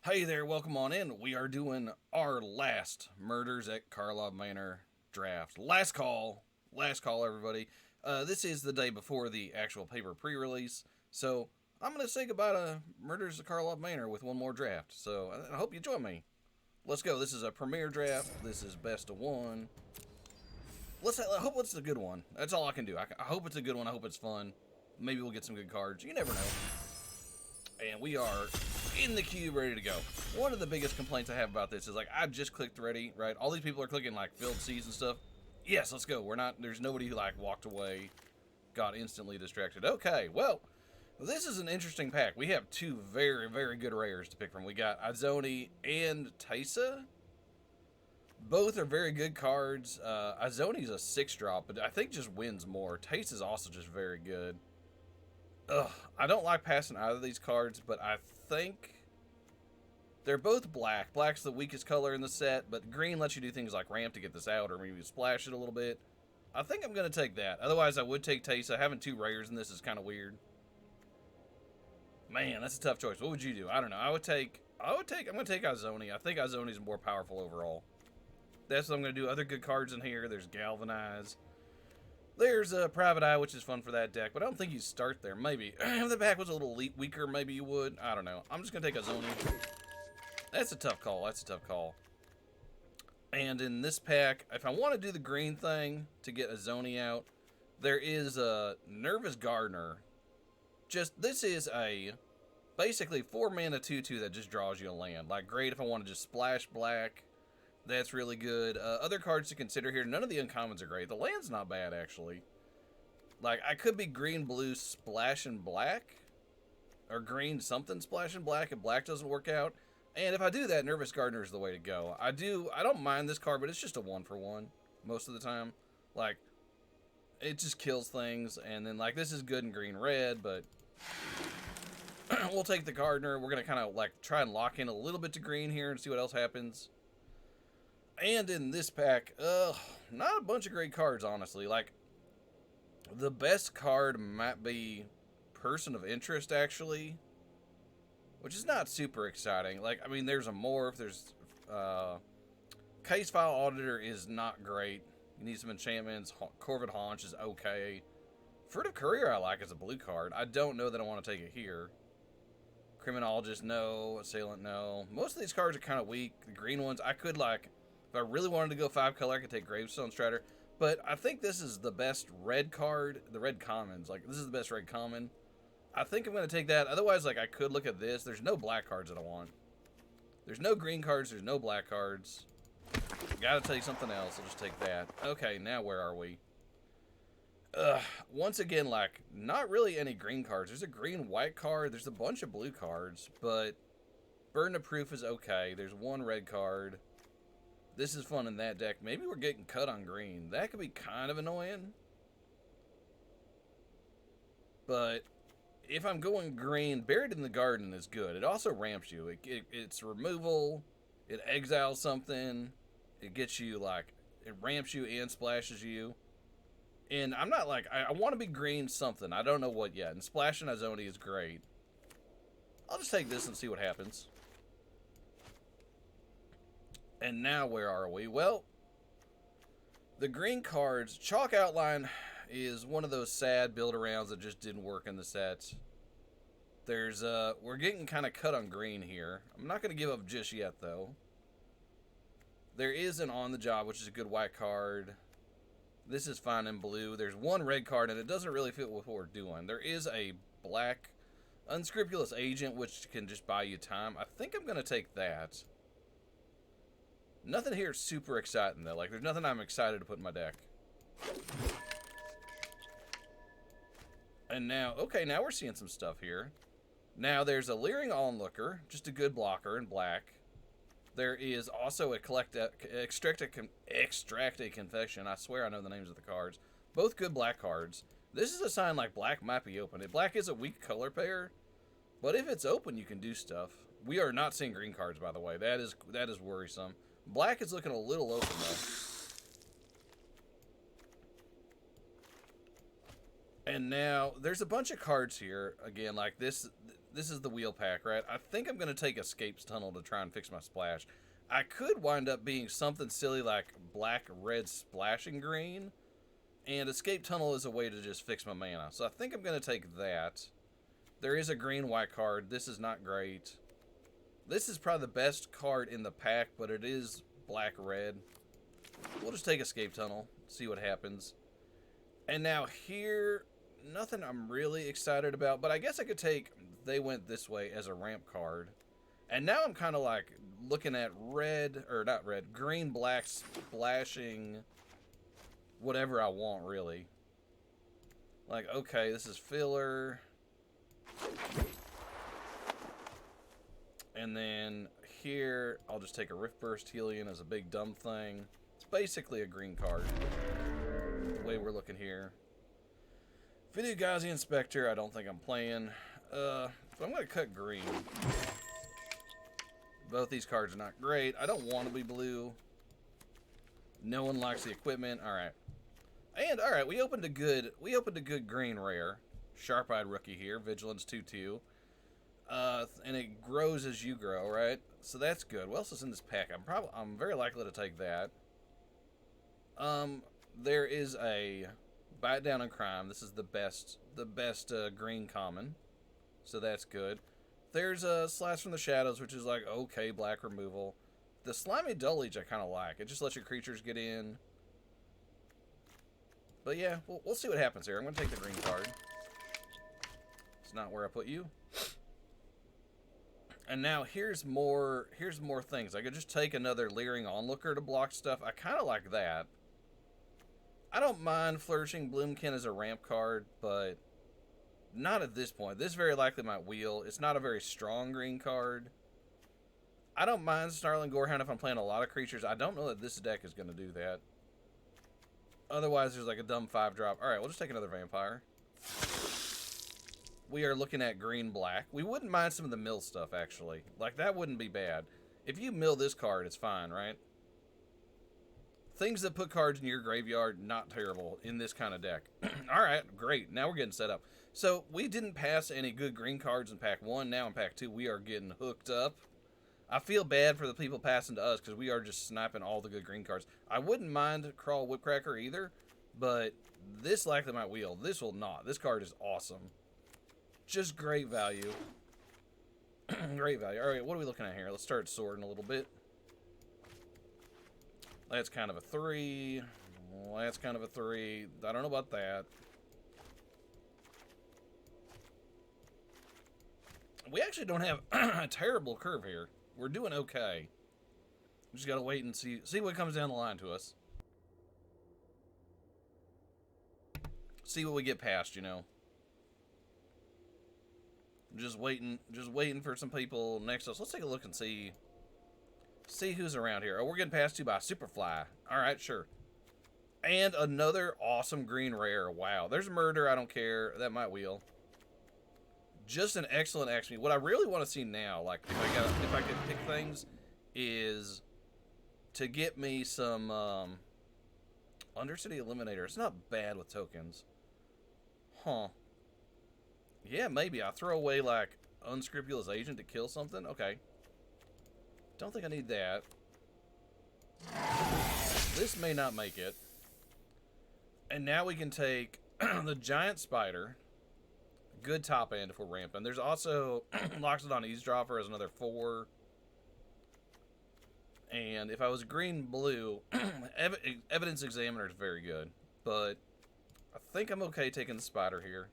Hey there, welcome on in. We are doing our last Murders at Karlov Manner draft. Last call, everybody. This is the day before the actual paper pre-release, so I'm going to say goodbye to Murders at Karlov Manor with one more draft. So I hope you join me. Let's go. This is a premiere draft. This is best of one. I hope it's a good one. That's all I can do. I hope it's a good one. I hope it's fun. Maybe we'll get some good cards. You never know. And we are in the cube, ready to go. One of the biggest complaints I have about this is like I've just clicked ready, right? All these people are clicking like filled C's and stuff. Yes, let's go. There's nobody who like walked away, got instantly distracted. Okay, well, this is an interesting pack. We have two very, very good rares to pick from. We got Izoni and Taisa. Both are very good cards. Izoni's a 6-drop, but I think just wins more. Taisa's also just very good. I don't like passing either of these cards, but I think they're both black. Black's the weakest color in the set, but green lets you do things like ramp to get this out or maybe splash it a little bit. I think I'm going to take that. Otherwise, I would take Taisa. Having two rares in this is kind of weird. Man, that's a tough choice. What would you do? I don't know. I'm going to take Izoni. I think Izoni's more powerful overall. That's what I'm going to do. Other good cards in here. There's Galvanize. There's a Private Eye, which is fun for that deck, but I don't think you start there. Maybe. If the back was a little weaker, maybe you would. I don't know. I'm just going to take Izoni. That's a tough call. That's a tough call. And in this pack, if I want to do the green thing to get Izoni out, there is a Nervous Gardener. This is a basically 4-mana 2/2 that just draws you a land. Like, great if I want to just splash black. That's really good. Other cards to consider here. None of the uncommons are great. The land's not bad, actually. Like, I could be green, blue, splash, and black. Or green, something, splash, and black if black doesn't work out. And if I do that, Nervous Gardener is the way to go. I don't mind this card, but it's just a 1-for-1 most of the time. Like, it just kills things. And then, like, this is good in green-red, but we'll take the Gardener. We're going to kind of, like, try and lock in a little bit to green here and see what else happens. And in this pack, not a bunch of great cards, honestly. Like, the best card might be Person of Interest, actually. Which is not super exciting. Like, I mean, there's a Morph, there's, Case File Auditor is not great. You need some enchantments. Corvid Haunch is okay. Fruit of Courier I like as a blue card. I don't know that I want to take it here. Criminologist, no. Assailant, no. Most of these cards are kind of weak. The green ones, I could, like, if I really wanted to go 5-color, I could take Gravestone Strider. But I think this is the best red card, the red commons. Like, this is the best red common. I think I'm going to take that. Otherwise, like, I could look at this. There's no black cards that I want. There's no green cards. There's no black cards. Gotta take something else. I'll just take that. Okay, now where are we? Once again, like, not really any green cards. There's a green-white card. There's a bunch of blue cards. But Burden of Proof is okay. There's one red card. This is fun in that deck. Maybe we're getting cut on green. That could be kind of annoying. But if I'm going green, Buried in the Garden is good. It also ramps you. It's removal. It exiles something. It gets you, like, it ramps you and splashes you. And I'm not like, I want to be green something. I don't know what yet. And Splash and Izoni is great. I'll just take this and see what happens. And now where are we? Well, the green cards, Chalk Outline is one of those sad build-arounds that just didn't work in the sets. We're getting kind of cut on green here. I'm not going to give up just yet, though. There is an On the Job, which is a good white card. This is fine in blue. There's one red card, and it doesn't really fit with what we're doing. There is a black Unscrupulous Agent, which can just buy you time. I think I'm going to take that. Nothing here is super exciting, though. Like, there's nothing I'm excited to put in my deck. And now, okay, now we're seeing some stuff here. Now, there's a Leering Onlooker, just a good blocker in black. There is also a Extract a Confession. I swear I know the names of the cards. Both good black cards. This is a sign like black might be open. Black is a weak color pair, but if it's open, you can do stuff. We are not seeing green cards, by the way. That is worrisome. Black is looking a little open, though. And now, there's a bunch of cards here. Again, like this this is the wheel pack, right? I think I'm going to take Escape's Tunnel to try and fix my splash. I could wind up being something silly like black, red, splashing green. And Escape Tunnel is a way to just fix my mana. So I think I'm going to take that. There is a green-white card. This is not great. This is probably the best card in the pack, but it is black-red. We'll just take Escape Tunnel, see what happens. And now here, nothing I'm really excited about, but I guess I could take They Went This Way as a ramp card. And now I'm kind of like looking at red, or not red, green, black, splashing whatever I want, really. Like, okay, this is filler. And then here, I'll just take a Rift Burst Helion as a big dumb thing. It's basically a green card, the way we're looking here. Video Gazi Inspector, I don't think I'm playing. But I'm going to cut green. Both these cards are not great. I don't want to be blue. No one likes the equipment. Alright. And, alright, we opened a good green rare. Sharp-Eyed Rookie here. Vigilance 2/2. And it grows as you grow, right? So that's good. What else is in this pack? I'm very likely to take that. There is a Bite Down on Crime. This is the best green common. So that's good. There's a Slash from the Shadows, which is like okay black removal. The Slimy Dullage I kind of like. It just lets your creatures get in. But yeah, we'll see what happens here. I'm going to take the green card. It's not where I put you. And now here's more things. I could just take another Leering Onlooker to block stuff. I kind of like that. I don't mind Flourishing Bloomkin as a ramp card, but not at this point. This very likely might wheel. It's not a very strong green card. I don't mind Snarling Gorehound if I'm playing a lot of creatures. I don't know that this deck is going to do that. Otherwise, there's like a dumb 5-drop. Alright, we'll just take another Vampire. We are looking at green-black. We wouldn't mind some of the mill stuff, actually. Like, that wouldn't be bad. If you mill this card, it's fine, right? Things that put cards in your graveyard, not terrible in this kind of deck. Alright, great. Now we're getting set up. So, we didn't pass any good green cards in Pack 1. Now in Pack 2, we are getting hooked up. I feel bad for the people passing to us, because we are just sniping all the good green cards. I wouldn't mind Crawl Whipcracker either, but this likely might wheel. This will not. This card is awesome. Just great value. Great value. Alright, what are we looking at here? Let's start sorting a little bit. That's kind of a 3. Well, that's kind of a 3. I don't know about that. We actually don't have a terrible curve here. We're doing okay. We just gotta wait and see what comes down the line to us. See what we get past, you know. Just waiting for some people next to us. Let's take a look and see who's around here. Oh, we're getting passed to by Superfly. Alright, sure. And another awesome green rare. Wow. There's Murder, I don't care. That might wheel. Just an excellent action. What I really want to see now, like if I could pick things, is to get me some Undercity Eliminator. It's not bad with tokens. Huh. Yeah, maybe. I throw away like Unscrupulous Agent to kill something. Okay. Don't think I need that. This may not make it. And now we can take the Giant Spider. Good top end if we're ramping. There's also Loxodon Eavesdropper as another 4. And if I was green-blue, Evidence Examiner is very good. But I think I'm okay taking the Spider here.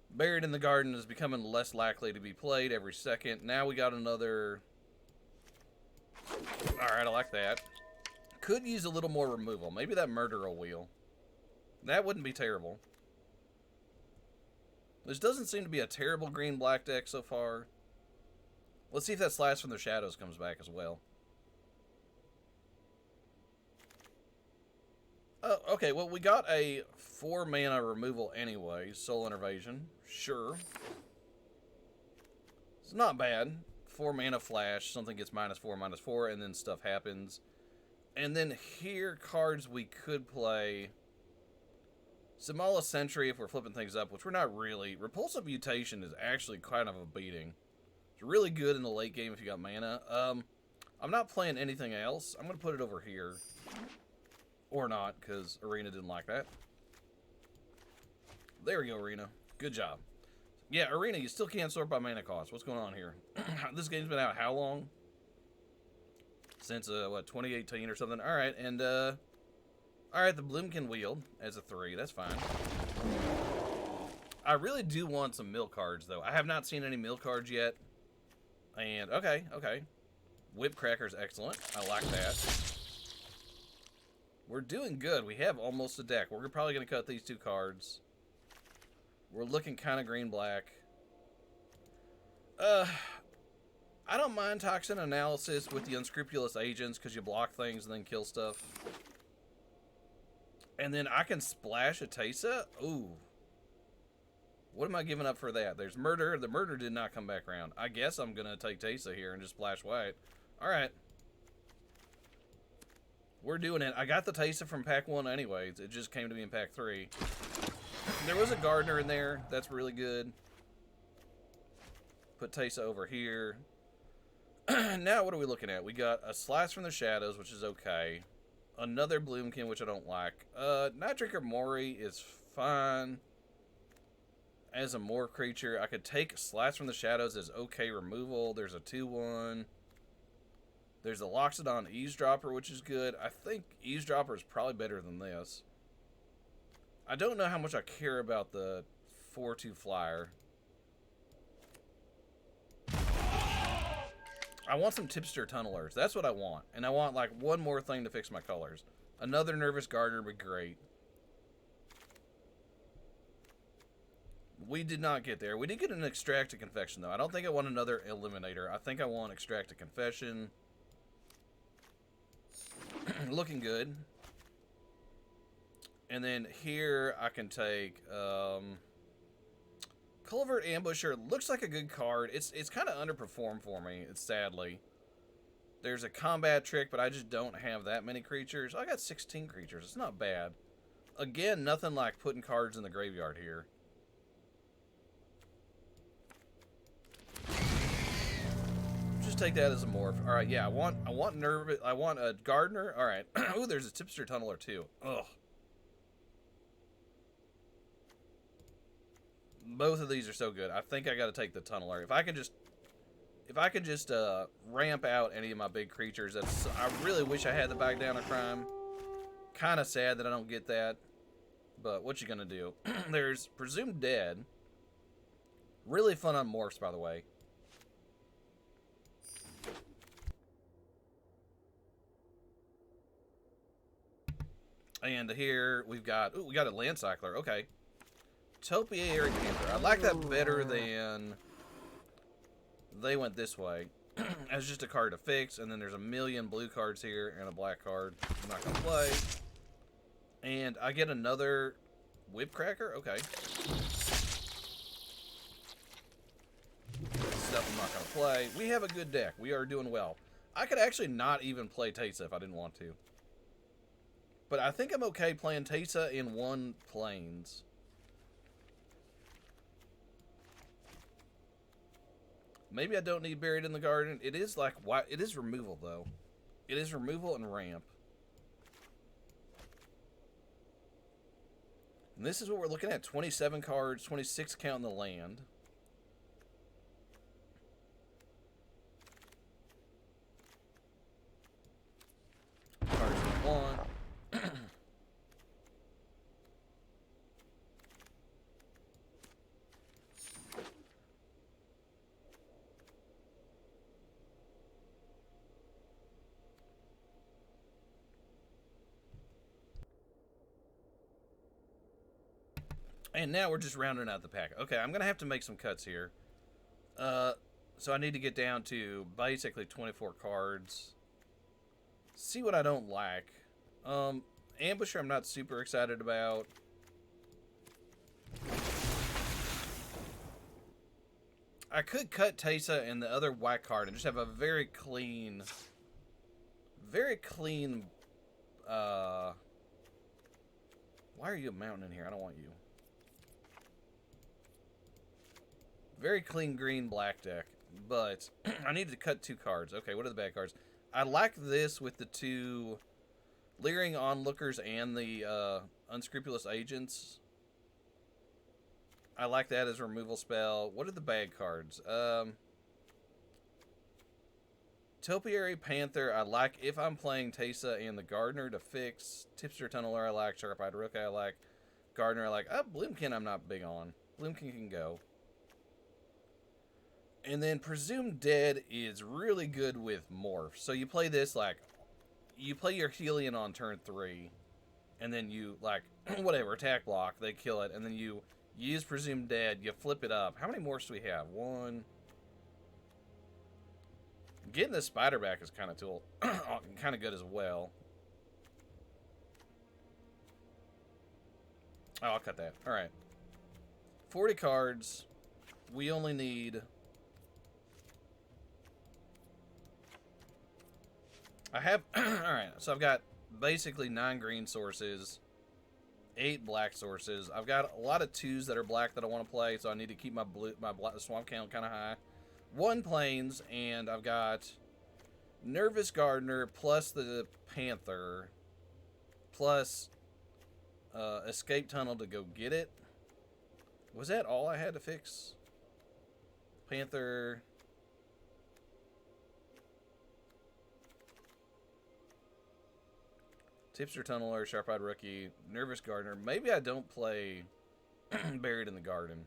Buried in the Garden is becoming less likely to be played every second. Now we got another... Alright, I like that. Could use a little more removal. Maybe that Murder will wheel. That wouldn't be terrible. This doesn't seem to be a terrible green-black deck so far. Let's see if that Slash from the Shadows comes back as well. Oh, okay, well, we got a 4-mana removal anyway. Soul Innervation. Sure. It's not bad. 4-mana flash. Something gets -4/-4, and then stuff happens. And then here, cards we could play. Simala Sentry if we're flipping things up, which we're not really. Repulsive Mutation is actually kind of a beating. It's really good in the late game if you got mana. I'm not playing anything else. I'm going to put it over here. Or not, because Arena didn't like that. There we go, Arena. Good job. Yeah, Arena, you still can't sort by mana cost. What's going on here? This game's been out how long? Since, what, 2018 or something? Alright, and, alright, the Bloomkin Wheel as a 3. That's fine. I really do want some mill cards, though. I have not seen any mill cards yet. And, okay. Whip Cracker's excellent. I like that. We're doing good. We have almost a deck. We're probably going to cut these 2 cards. We're looking kind of green-black. I don't mind Toxin Analysis with the Unscrupulous Agents because you block things and then kill stuff. And then I can splash a Teysa? Ooh. What am I giving up for that? There's Murder. The Murder did not come back around. I guess I'm going to take Teysa here and just splash white. Alright. We're doing it. I got the Teysa from pack 1 anyways. It just came to me in pack 3. There was a Gardener in there. That's really good. Put Teysa over here. Now what are we looking at? We got a Slice from the Shadows, which is okay. Another Bloomkin, which I don't like. Nitric Mori is fine. As a Moor creature, I could take Slice from the Shadows as okay removal. There's a 2-1. There's a Loxodon Eavesdropper, which is good. I think Eavesdropper is probably better than this. I don't know how much I care about the 4-2 flyer. I want some Tipster Tunnelers. That's what I want. And I want, like, one more thing to fix my colors. Another Nervous Gardener would be great. We did not get there. We did get an Extracted Confession, though. I don't think I want another Eliminator. I think I want Extracted Confession. Looking good. And then here I can take Culvert Ambusher. Looks like a good card. It's kind of underperformed for me, sadly. There's a combat trick, but I just don't have that many creatures. I got 16 creatures. It's not bad. Again, nothing like putting cards in the graveyard here. Just take that as a morph. All right, yeah, I want a Gardener. All right. Ooh, there's a Tipster Tunneler too. Ugh. Both of these are so good. I think I got to take the Tunneler. If I can just ramp out any of my big creatures, I really wish I had the Back Down of Crime. Kind of sad that I don't get that, but what you gonna do? There's Presumed Dead. Really fun on morphs, by the way. And here we've got we got a Land Cycler. Okay. Topiary Panther. I like that better than they went this way. As just a card to fix, and then there's a million blue cards here and a black card I'm not gonna play. And I get another Whip Cracker. Okay. Stuff I'm not gonna play. We have a good deck. We are doing well. I could actually not even play Teysa if I didn't want to. But I think I'm okay playing Teysa in 1 Plains. Maybe I don't need Buried in the Garden. It is like it is removal though. It is removal and ramp. And this is what we're looking at. 27 cards, 26 counting the land. Cards we want. And now we're just rounding out the pack. Okay, I'm going to have to make some cuts here. So I need to get down to basically 24 cards. See what I don't like. Ambusher I'm not super excited about. I could cut Teysa and the other white card and just have a very clean Why are you a mountain in here? I don't want you. Very clean green black deck, but I need to cut 2 cards. Okay, what are the bad cards? I like this with the 2 Leering Onlookers and the Unscrupulous Agents. I like that as a removal spell. What are the bad cards? Topiary Panther, I like if I'm playing Teysa and the Gardener to fix. Tipster Tunneler, I like. Sharp-Eyed Rook, I like. Gardener, I like. Bloomkin, I'm not big on. Bloomkin can go. And then Presumed Dead is really good with Morph. So you play this like, you play your Helion on turn 3, and then you, like, whatever, attack block, they kill it, and then you use Presumed Dead, you flip it up. How many morphs do we have? 1. Getting the spider back is kind of kind of good as well. Oh, I'll cut that. All right. 40 cards. We only need... I have... Alright, so I've got basically 9 green sources, 8 black sources. I've got a lot of 2s that are black that I want to play, so I need to keep my black swamp count kind of high. 1 plains, and I've got Nervous Gardener plus the Panther plus Escape Tunnel to go get it. Was that all I had to fix? Panther... Tipster Tunneler, Sharp-Eyed Rookie, Nervous Gardener. Maybe I don't play Buried in the Garden.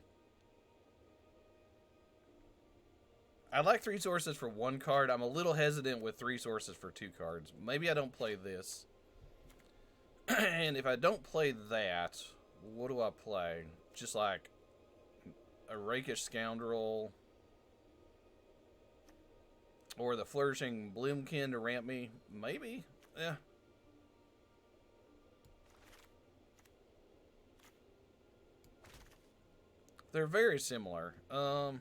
I like 3 sources for 1 card. I'm a little hesitant with 3 sources for 2 cards. Maybe I don't play this. And if I don't play that, what do I play? Just like a Rakish Scoundrel. Or the Flourishing Bloomkin to ramp me. Maybe. Yeah. They're very similar. I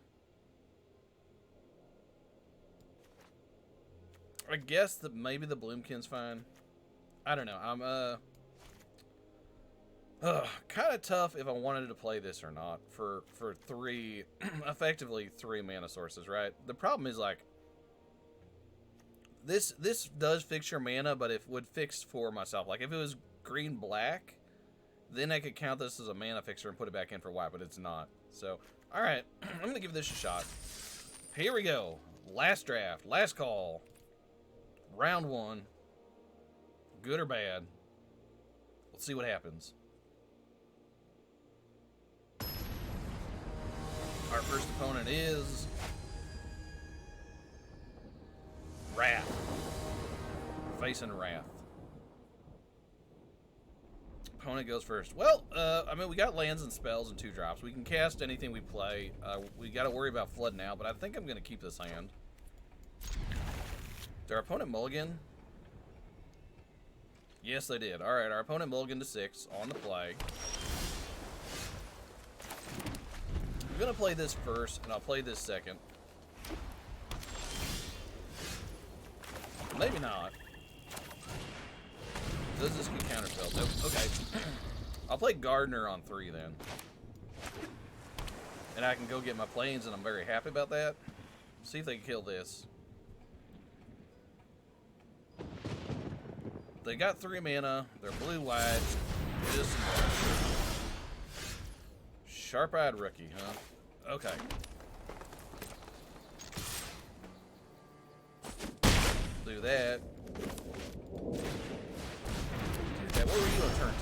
guess that maybe the Bloomkin's fine. I don't know. I'm kind of tough if I wanted to play this or not for 3 effectively 3 mana sources, right? The problem is like this does fix your mana, but it would fix for myself. Like if it was green black, then I could count this as a mana fixer and put it back in for white, but it's not. So, all right, I'm going to give this a shot. Here we go. Last draft, last call. Round 1. Good or bad. Let's see what happens. Our first opponent is Wrath. Facing Wrath. Opponent goes first. Well, I mean, we got lands and spells and 2 drops. We can cast anything we play. We got to worry about Flood now, but I think I'm going to keep this hand. Did our opponent mulligan? Yes, they did. All right, our opponent mulligan to 6 on the play. I'm going to play this first, and I'll play this second. Maybe not. Does this get counterspelled? Nope. Okay. I'll play Gardener on 3 then. And I can go get my planes, and I'm very happy about that. See if they can kill this. They got 3 mana. They're blue-white. Just Sharp-Eyed Rookie, huh? Okay. Do that. What were you on turn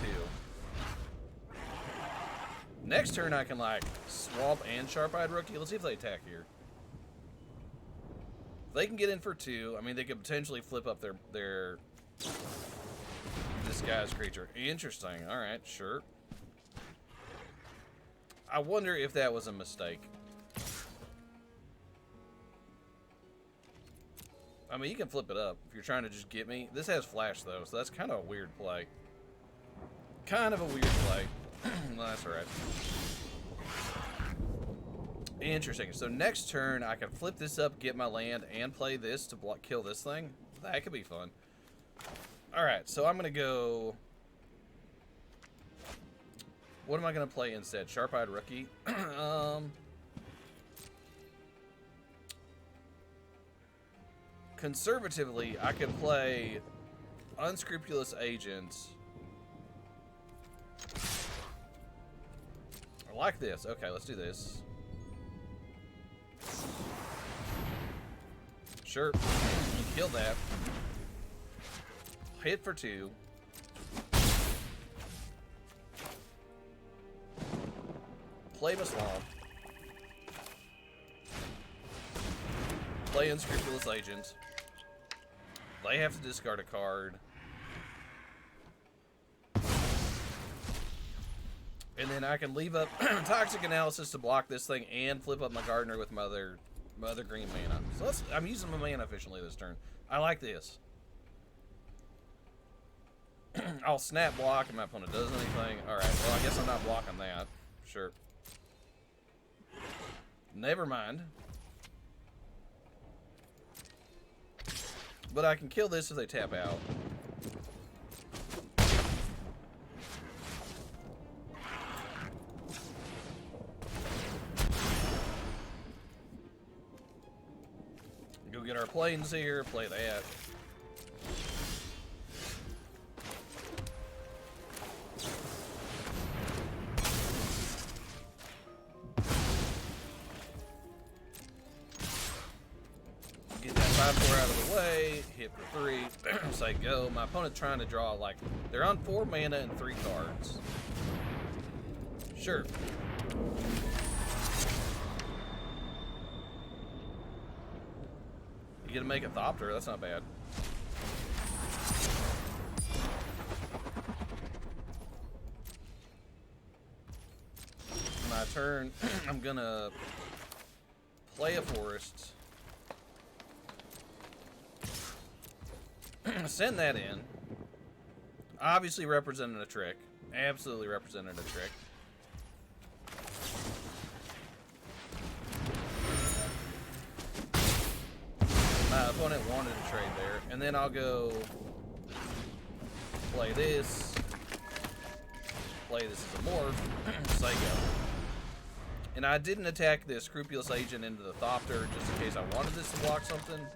2? Next turn I can like swamp and Sharp-Eyed Rookie. Let's see if they attack here. They can get in for 2. I mean, they could potentially flip up their disguised creature. Interesting. All right, sure. I wonder if that was a mistake. I mean, you can flip it up if you're trying to just get me. This has flash though, so that's kind of a weird play. Kind of a weird play. No, that's all right. Interesting. So next turn, I can flip this up, get my land, and play this to kill this thing. That could be fun. All right, so I'm going to go What am I going to play instead? Sharp-eyed rookie? Conservatively, I could play unscrupulous agents. I like this. Okay, let's do this. Sure, you killed that. Hit for 2. Play Muslim. Play unscrupulous agent. They have to discard a card. And then I can leave up Toxic Analysis to block this thing and flip up my Gardener with my other green mana. So I'm using my mana efficiently this turn. I like this. I'll snap block if my opponent does anything. Alright, well I guess I'm not blocking that. Sure. Never mind. But I can kill this if they tap out. Go get our planes here, play that. Get that 5/4 out of the way, hit for 3, say go. My opponent's trying to draw, like, they're on 4 mana and 3 cards. Sure. You get to make a Thopter, that's not bad. My turn, I'm gonna play a forest. Send that in. Obviously representing a trick. Absolutely representing a trick. My opponent wanted to trade there. And then I'll go play this. Play this as a morph. Say go. And I didn't attack the Scrupulous Agent into the Thopter just in case I wanted this to block something.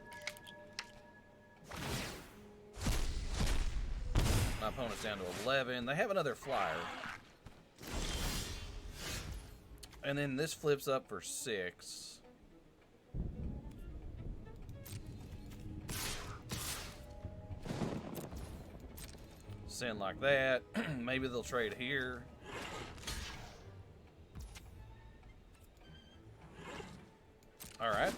My opponent's down to 11. They have another flyer. And then this flips up for 6. Send like that. Maybe they'll trade here. Alright.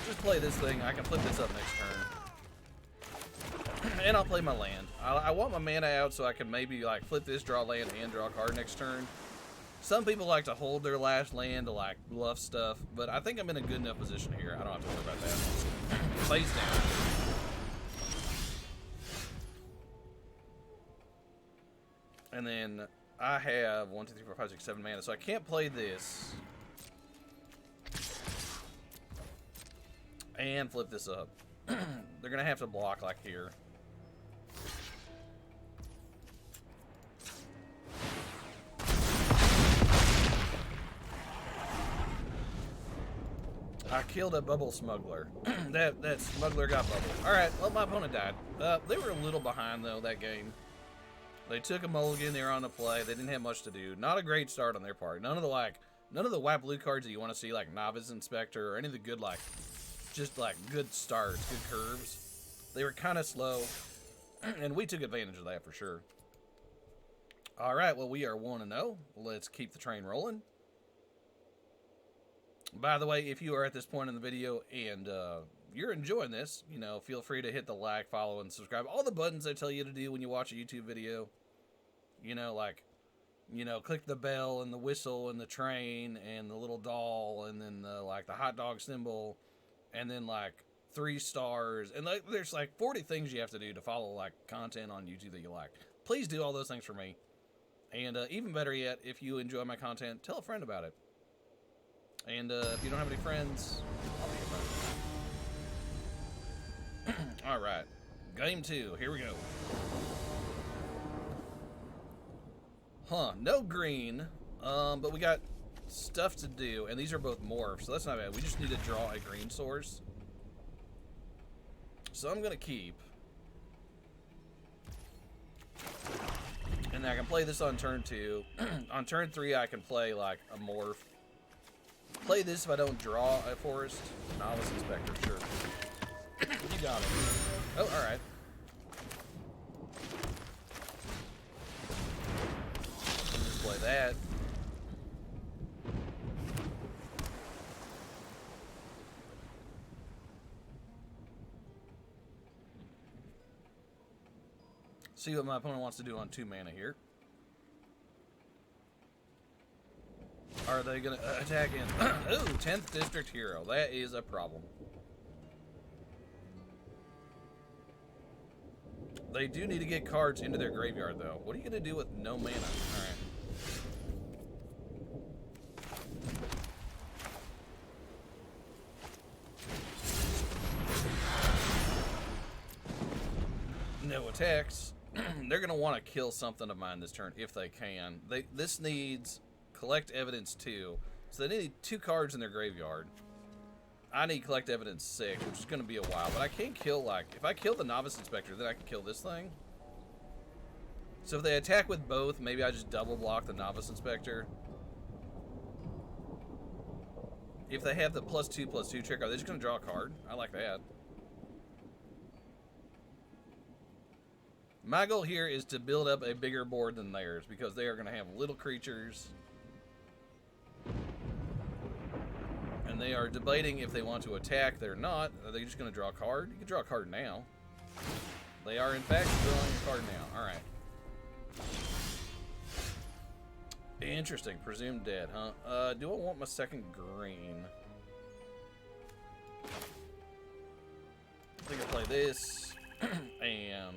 Just play this thing. I can flip this up next turn. And I'll play my land. I want my mana out so I can maybe like flip this, draw land, and draw a card next turn. Some people like to hold their last land to like bluff stuff, but I think I'm in a good enough position here. I don't have to worry about that. Face down. And then I have 1, 2, 3, 4, 5, 6, 7 mana, so I can't play this. And flip this up. They're gonna have to block like here. I killed a bubble smuggler. that smuggler got bubbled. Alright, well my opponent died. They were a little behind though that game. They took a mulligan, they were on the play, they didn't have much to do. Not a great start on their part. None of the white blue cards that you want to see, like Novice Inspector or any of the good just good starts, good curves. They were kind of slow, and we took advantage of that for sure. Alright, well we are 1-0. Let's keep the train rolling. By the way, if you are at this point in the video and you're enjoying this, you know, feel free to hit the like, follow, and subscribe. All the buttons I tell you to do when you watch a YouTube video. You know, like, you know, click the bell and the whistle and the train and the little doll and then the hot dog symbol and then 3 stars. And there's 40 things you have to do to follow content on YouTube that you like. Please do all those things for me. And even better yet, if you enjoy my content, tell a friend about it. And if you don't have any friends, I'll be your friend. Alright. Game 2. Here we go. Huh, no green. But we got stuff to do, and these are both morphs, so that's not bad. We just need to draw a green source. So I'm gonna keep. And then I can play this on turn 2. On turn 3, I can play like a morph. Play this if I don't draw a forest. Novice Inspector, sure. You got it. Oh, alright. Just play that. See what my opponent wants to do on 2 mana here. Are they going to attack in? Ooh, 10th District Hero. That is a problem. They do need to get cards into their graveyard, though. What are you going to do with no mana? Alright. No attacks. They're going to want to kill something of mine this turn if they can. This needs collect evidence 2. So they need 2 cards in their graveyard. I need collect evidence 6, which is going to be a while. But I can't kill, like, if I kill the Novice Inspector, then I can kill this thing. So if they attack with both, maybe I just double block the Novice Inspector. If they have the +2/+2 trick, are they just going to draw a card? I like that. My goal here is to build up a bigger board than theirs, because they are going to have little creatures. And they are debating if they want to attack. They're not. Are they just going to draw a card? You can draw a card now. They are, in fact, drawing a card now. Alright. Interesting. Presumed dead, huh? Do I want my second green? I think I'll play this. And...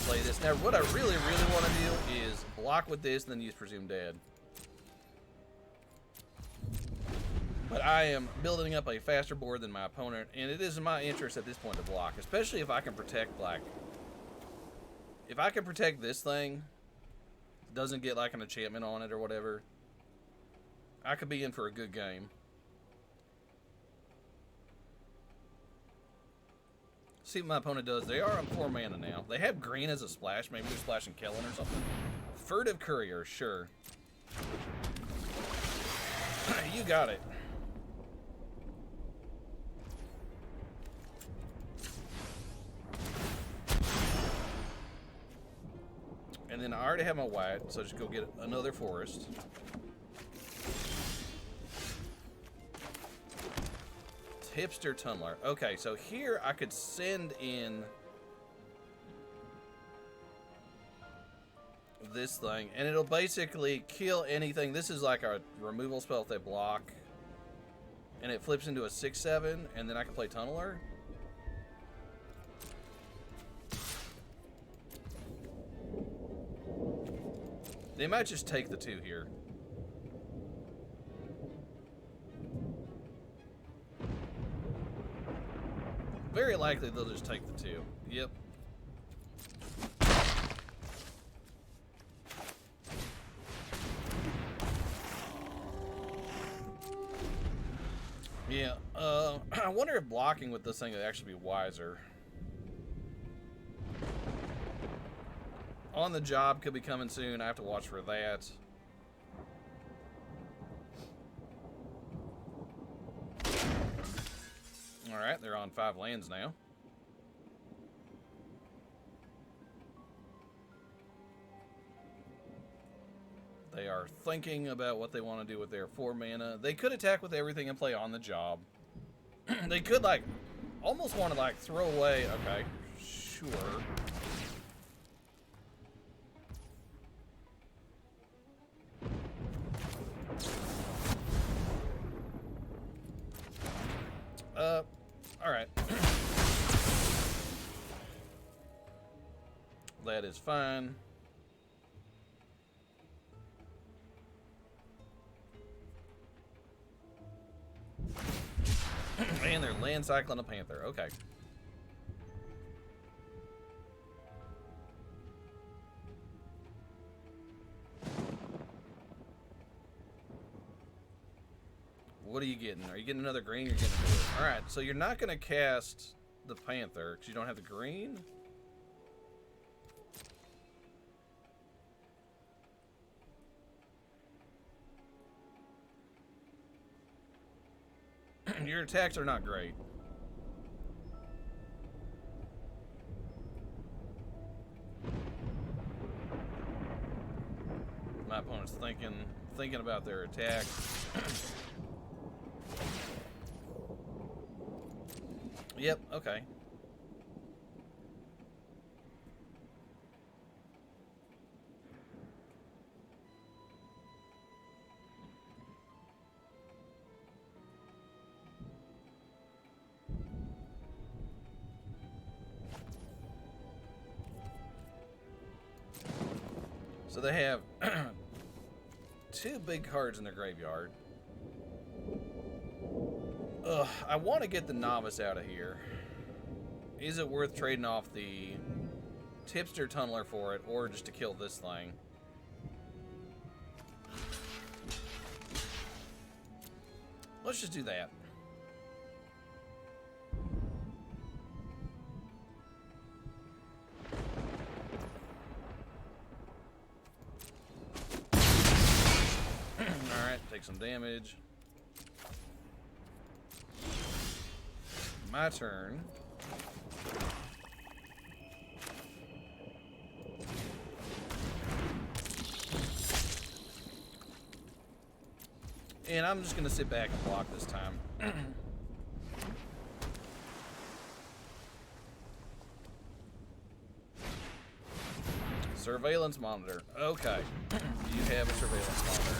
play this. Now, what I really want to do is block with this and then use Presumed Dead. But I am building up a faster board than my opponent, and it is in my interest at this point to block, especially if I can protect, like... if I can protect this thing, doesn't get, like, an enchantment on it or whatever, I could be in for a good game. See what my opponent does. They are on 4 mana now. They have green as a splash. Maybe they're splashing Kellen or something. Furtive Courier, sure. You got it. And then I already have my white, so just go get another forest. Hipster Tunneler. Okay, so here I could send in this thing, and it'll basically kill anything. This is like a removal spell if they block, and it flips into a 6/7, and then I can play Tunneler. They might just take the 2 here. Very likely they'll just take the 2. Yep. Yeah, I wonder if blocking with this thing would actually be wiser. On the Job could be coming soon. I have to watch for that. Alright, they're on 5 lands now. They are thinking about what they want to do with their 4 mana. They could attack with everything and play On the Job. They could, like, almost want to, like, throw away... Okay, sure. Alright. That is fine. And they're land cycling a panther. Okay. What are you getting? Are you getting another green? You're getting a blue. Alright, so you're not going to cast the Panther because you don't have the green. Your attacks are not great. My opponent's thinking about their attack. Yep, okay. So they have two big cards in their graveyard. Ugh, I want to get the Novice out of here. Is it worth trading off the Tipster Tunneler for it, or just to kill this thing? Let's just do that. Alright, take some damage. My turn. And I'm just going to sit back and block this time. Surveillance monitor. Okay. You have a surveillance monitor.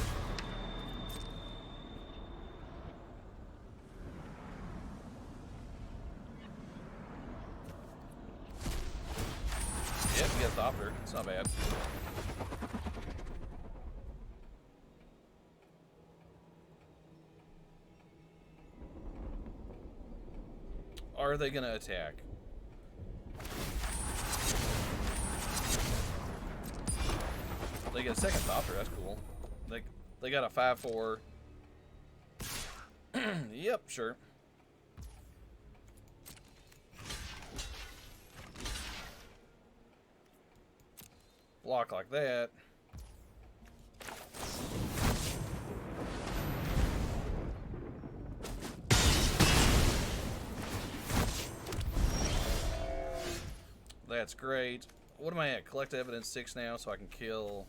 Yep, you got a Thopter. It's not bad. Are they going to attack? They get a second Thopter. That's cool. They got a 5/4. Yep, sure. Block like that. That's great. What am I at? Collect evidence 6 now, so I can kill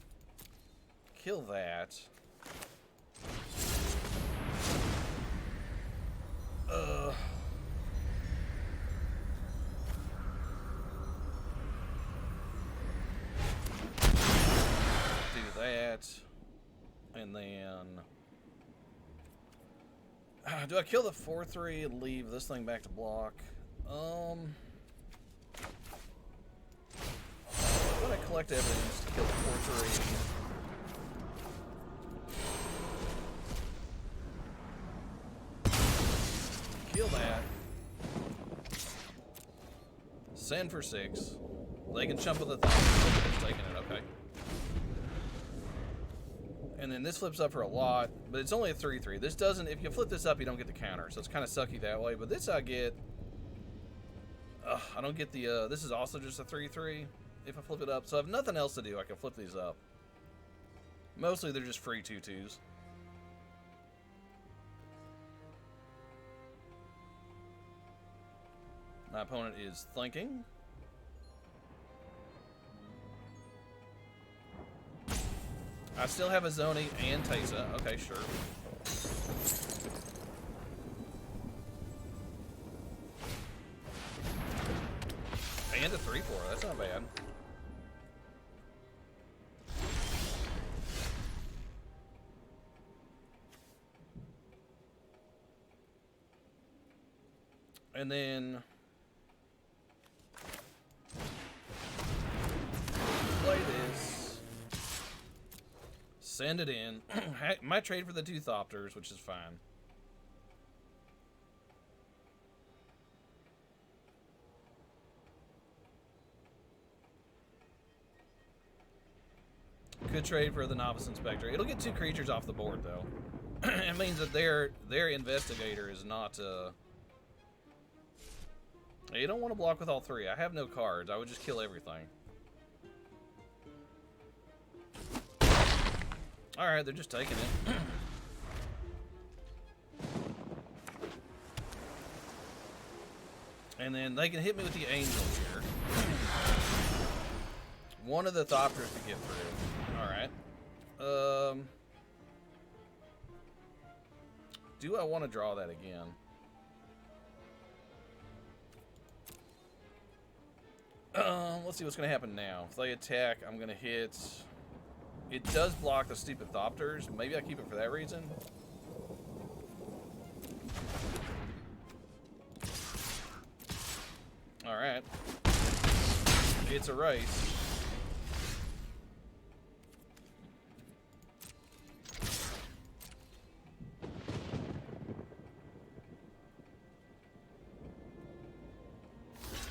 that. Do that. And then do I kill the 4/3 and leave this thing back to block? I collect evidence to kill the 4/3. Kill that. Send for 6. They can jump with a thumb. Taking it, okay. And then this flips up for a lot, but it's only a 3/3. This doesn't, if you flip this up, you don't get the counter, so it's kind of sucky that way. But this I get. I don't get the, this is also just a 3/3 if I flip it up. So I have nothing else to do. I can flip these up. Mostly they're just free 2/2s. My opponent is thinking. I still have a Zoni and Tesa. Okay, sure. And a 3/4. That's not bad. And then play this. Send it in. Might trade for the 2 Thopters, which is fine. Could trade for the Novice Inspector. It'll get 2 creatures off the board, though. it means that their investigator is not. You don't want to block with all three. I have no cards. I would just kill everything. All right, they're just taking it. And then they can hit me with the angel here. One of the Thopters to get through. Alright. Do I want to draw that again? Let's see what's going to happen now. If they attack, I'm going to hit... It does block the stupid Thopters. Maybe I keep it for that reason. Alright. It's a race.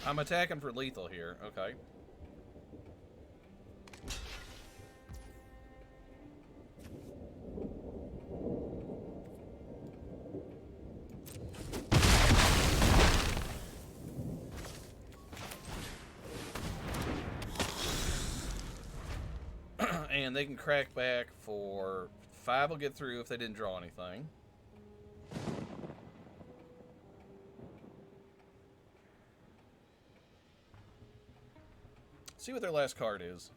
I'm attacking for lethal here. Okay. And they can crack back for 5 will get through if they didn't draw anything. See what their last card is.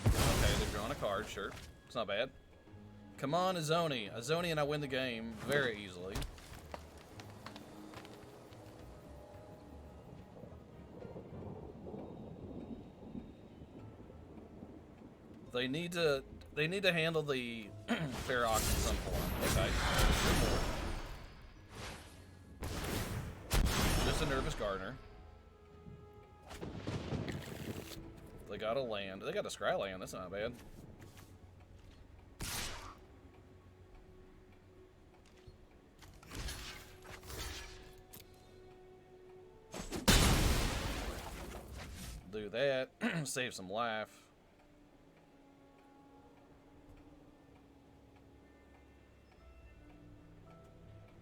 Okay, they've drawn a card, sure. It's not bad. Come on, Azoni. Azoni and I win the game very easily. They need to handle the Ferox in some form. Okay. Just a nervous gardener. They got a land. They got a scry land. That's not bad. Do that. Save some life.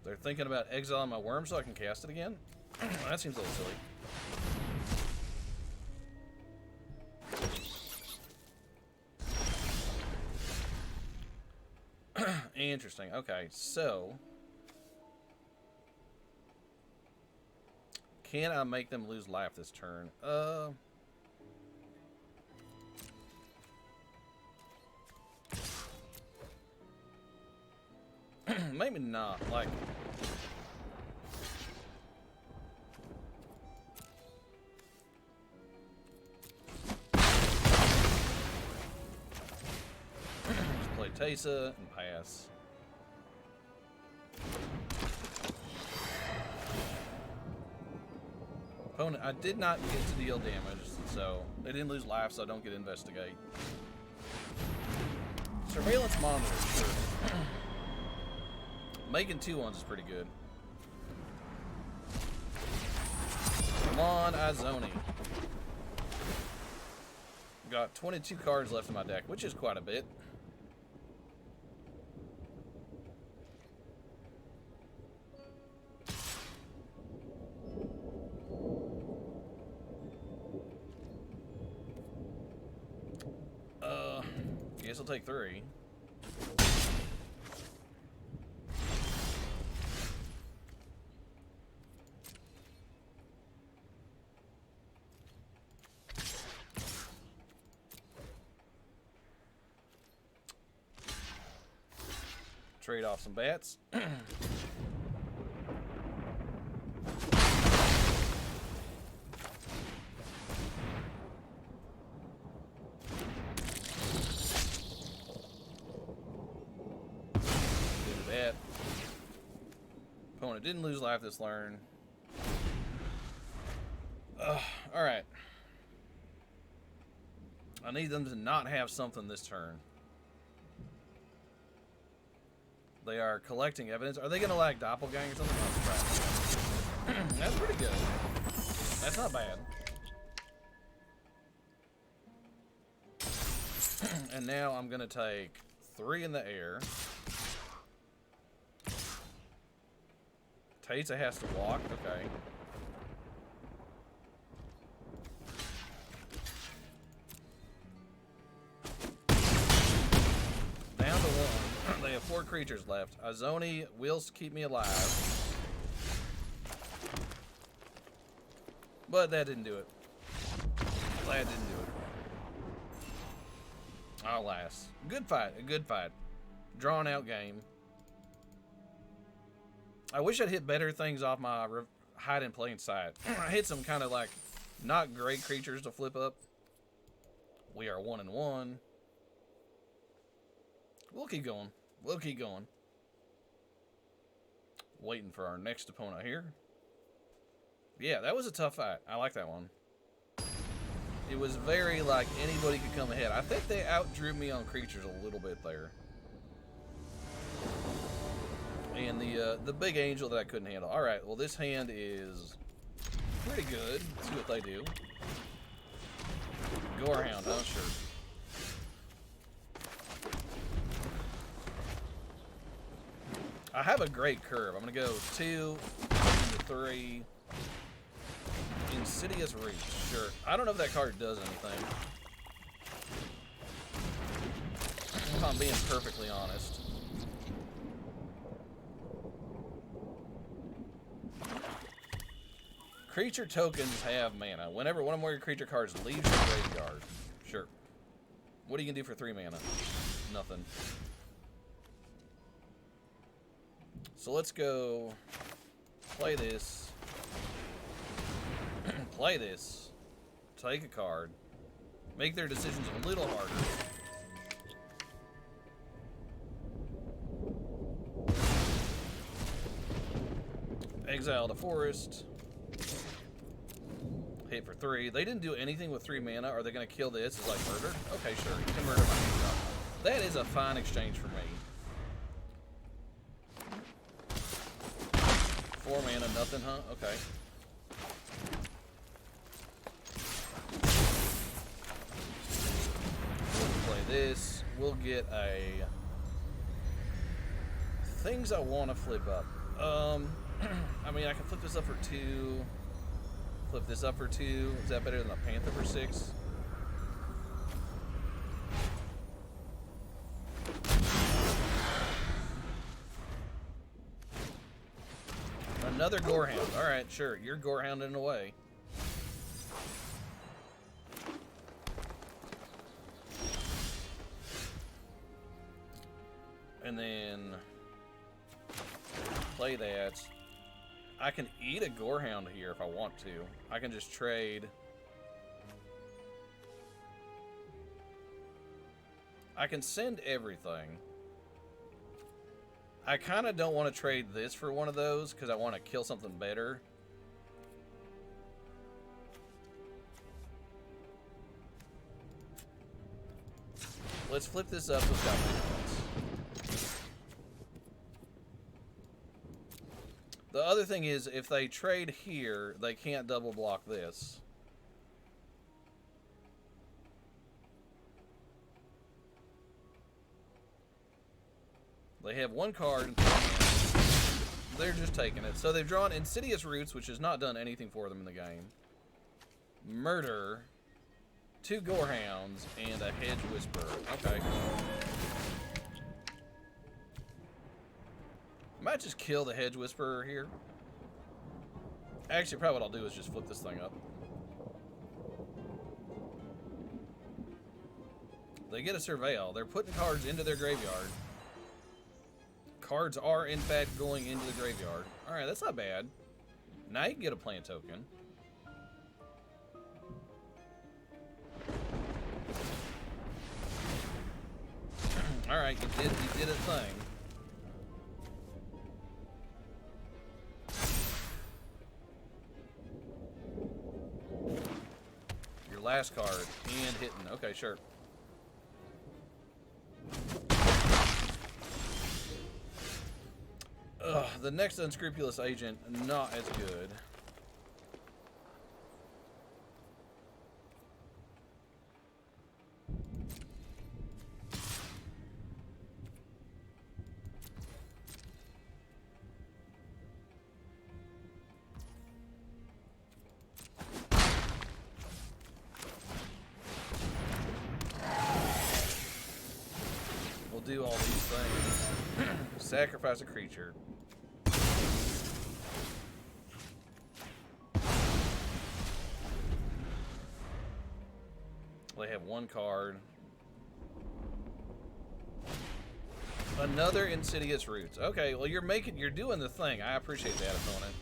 They're thinking about exiling my worm so I can cast it again? That seems a little silly. Interesting. Okay, so... Can I make them lose life this turn? Maybe not. Like... Just play Teysa and pass. Opponent, I did not get to deal damage, so they didn't lose life, so I don't get to investigate. Surveillance monitor, sure. Making 2-1s is pretty good. Come on, Izoni. Got 22 cards left in my deck, which is quite a bit. Guess I'll take 3. Trade off some bats. Opponent didn't lose life this turn. Alright. I need them to not have something this turn. They are collecting evidence. Are they going to like doppelganger or something? Oh, crap. That's pretty good. That's not bad. And now I'm going to take 3 in the air. Pesa has to walk? Okay. Down to 1. They have 4 creatures left. Azoni will keep me alive. But that didn't do it. That didn't do it. Alas. Good fight. A good fight. Drawn out game. I wish I'd hit better things off my hide in plain sight. I hit some kind of like not great creatures to flip up. We are 1-1. We'll keep going. We'll keep going. Waiting for our next opponent here. Yeah, that was a tough fight. I like that one. It was very like anybody could come ahead. I think they outdrew me on creatures a little bit there. And the big angel that I couldn't handle. All right, well this hand is pretty good. Let's see what they do. Gorehound, oh sure. I have a great curve. I'm gonna go 2 into 3. Insidious Reach, sure. I don't know if that card does anything. If I'm being perfectly honest. Creature tokens have mana. Whenever one or more of your creature cards leaves your graveyard. Sure. What are you gonna do for 3 mana? Nothing. So let's go play this. Play this. Take a card. Make their decisions a little harder. Exile the forest. Hit for 3. They didn't do anything with 3 mana. Are they going to kill this? It's like murder? Okay, sure. You can murder my stuff. That is a fine exchange for me. 4 mana, nothing, huh? Okay. We'll play this. We'll get a... Things I want to flip up. I mean, I can flip this up for 2. Flip this up for 2. Is that better than a Panther for 6? Another Gorehound. Alright, sure. You're Gorehounding away. And then play that. I can eat a Gorehound here if I want to. I can just trade. I can send everything. I kind of don't want to trade this for one of those because I want to kill something better. Let's flip this up without vigilance. The other thing is, if they trade here, they can't double block this. They have 1 card and 3 mana. They're just taking it. So they've drawn Insidious Roots, which has not done anything for them in the game. Murder, 2 Gorehounds, and a Hedge Whisperer. Okay. Might just kill the Hedge Whisperer here. Actually, probably what I'll do is just flip this thing up. They get a Surveil. They're putting cards into their graveyard. Cards are, in fact, going into the graveyard. Alright, that's not bad. Now you can get a plant token. Alright, you did a thing. Your last card, and hitting. Okay, sure. Ugh, the next Unscrupulous Agent, not as good. do all these things. Sacrifice a creature. They have one card. Another Insidious Roots. Okay, well you're doing the thing. I appreciate that, opponent.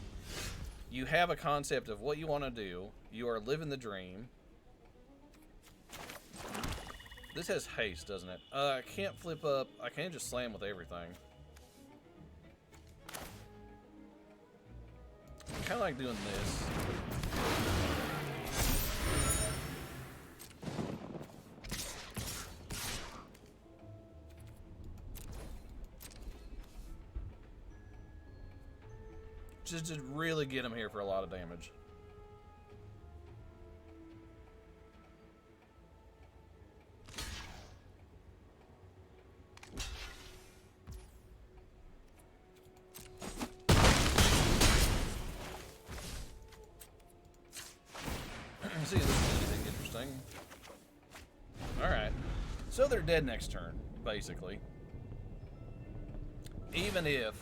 You have a concept of what you want to do. You are living the dream. This has haste, doesn't it? I can't flip up. I can't just slam with everything. I kind of like doing this. Just to really get him here for a lot of damage. See if this is anything interesting. Alright. So they're dead next turn, basically. Even if...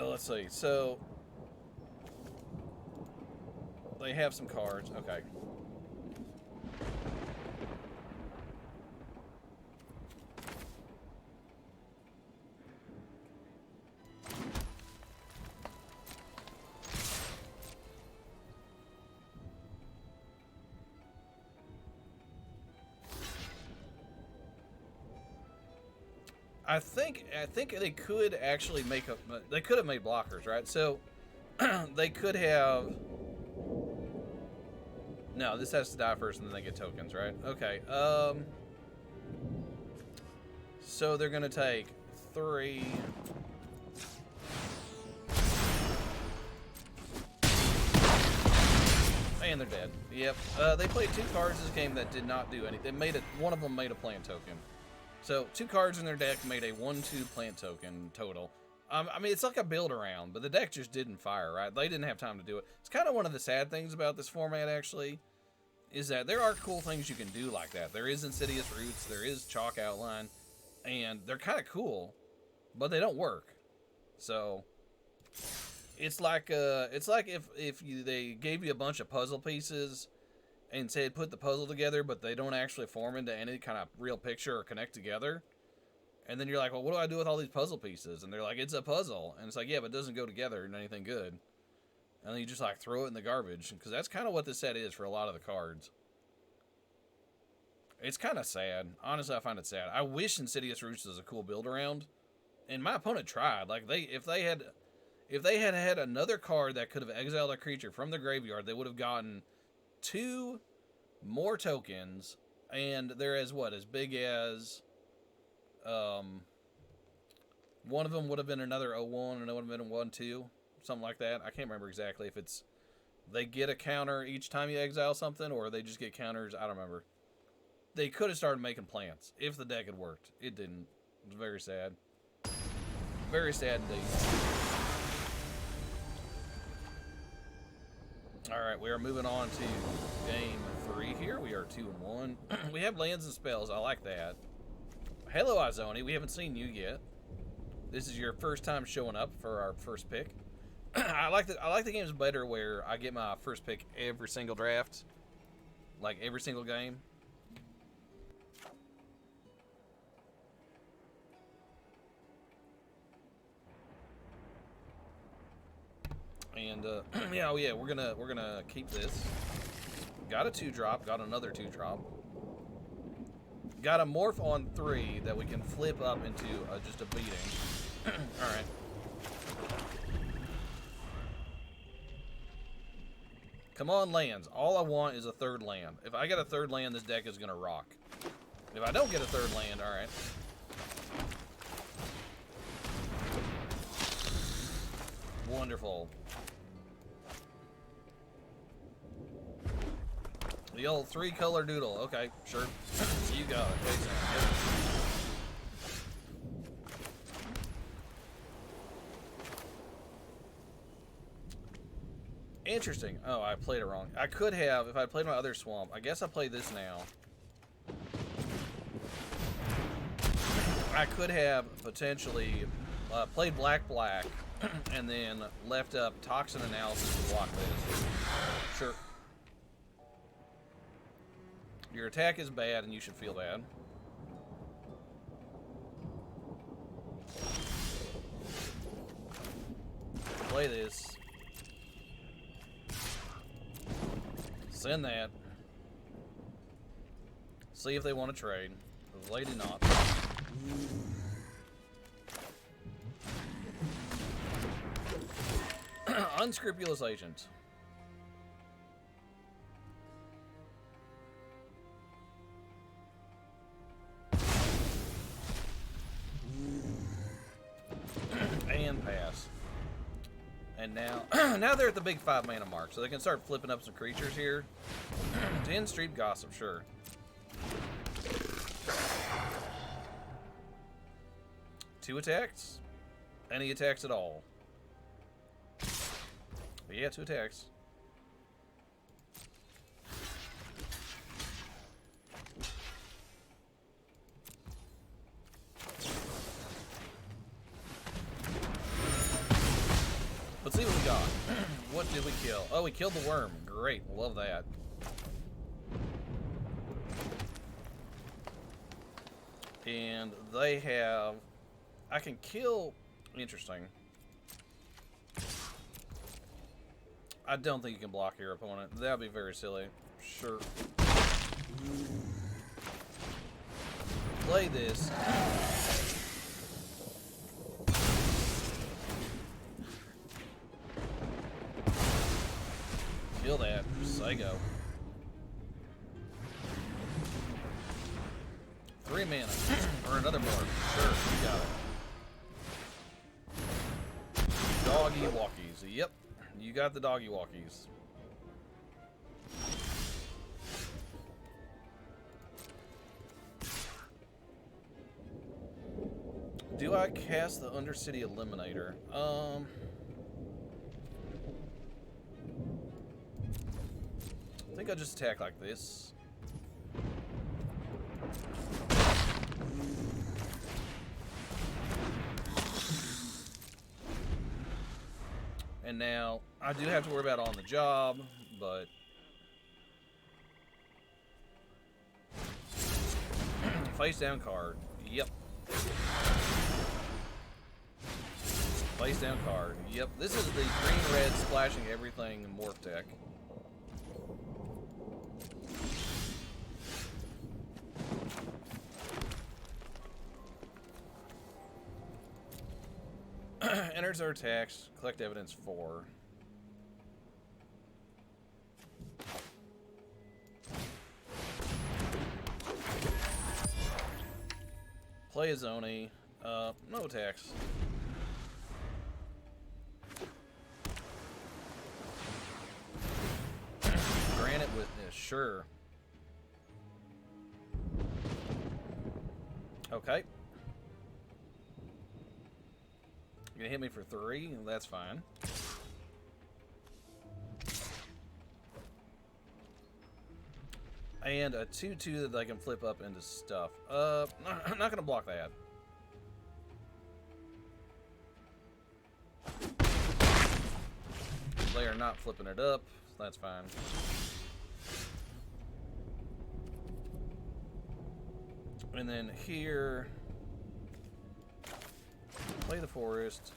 let's see. So... they have some cards. Okay. I think they could actually make a. They could have made blockers, right? So they could have. No, this has to die first, and then they get tokens, right? Okay. So they're gonna take 3. And they're dead. Yep. They played 2 cards this game that did not do anything. One of them made a plant token. So 2 cards in their deck made a 1/2 plant token total. I mean, it's like a build around, but the deck just didn't fire, right? They didn't have time to do it. It's kind of one of the sad things about this format, actually, is that there are cool things you can do like that. There is Insidious Roots, there is Chalk Outline, and they're kind of cool, but they don't work. So it's like if they gave you a bunch of puzzle pieces and said put the puzzle together, but they don't actually form into any kind of real picture or connect together. And then you're like, well, what do I do with all these puzzle pieces? And they're like, it's a puzzle. And it's like, yeah, but it doesn't go together into anything good. And then you just like throw it in the garbage. Because that's kind of what this set is for a lot of the cards. It's kind of sad. Honestly, I find it sad. I wish Insidious Roots was a cool build around. And my opponent tried. Like, if they had another card that could have exiled a creature from the graveyard, they would have gotten 2 more tokens, and they're as big as one of them would have been another 0/1 and it would have been a 1/2, something like that. I can't remember exactly if it's they get a counter each time you exile something or they just get counters. I don't remember. They could have started making plants if the deck had worked. It didn't. It was very sad. Very sad indeed. Alright, we are moving on to game 3 here. We are 2-1. We have lands and spells. I like that. Hello, Izoni. We haven't seen you yet. This is your first time showing up for our first pick. I like the games better where I get my first pick every single draft. Like every single game. And yeah, we're gonna keep this. Got a 2-drop, got another 2-drop. Got a morph on 3 that we can flip up into just a beating. All right. Come on, lands. All I want is a 3rd land. If I get a 3rd land, this deck is gonna rock. If I don't get a 3rd land, all right. Wonderful. The old 3-color doodle. Okay, sure. You got it. Interesting. Oh, I played it wrong. I could have, if I played my other swamp. I guess I play this now. I could have potentially played black, and then left up toxin analysis to block this. Sure. Your attack is bad, and you should feel bad. Play this. Send that. See if they want to trade. They do not. Unscrupulous agent. And pass. And now, now they're at the big 5 mana mark, so they can start flipping up some creatures here. 10 Street Gossip, sure. Two attacks? Any attacks at all? But yeah, 2 attacks. Let's see what we got. What did we kill? Oh, we killed the worm. Great. Love that. And they have... I can kill... Interesting. I don't think you can block your opponent. That would be very silly. Sure. Play this. Kill that. Psycho. 3 mana. Or another more. Sure, you got it. Doggy walkies. Yep. You got the doggy walkies. Do I cast the Undercity Eliminator? I think I'll just attack like this. And now, I do have to worry about on the job, but... Face down card. Yep. Face down card. Yep. This is the green-red splashing everything morph deck. Enters our attacks. Collect evidence 4. Play a Zoni. No attacks. Granite Witness. Sure. Okay. You're gonna hit me for 3? That's fine. And a 2/2 that I can flip up into stuff. I'm not gonna block that. They are not flipping it up. So that's fine. And then here, play the forest.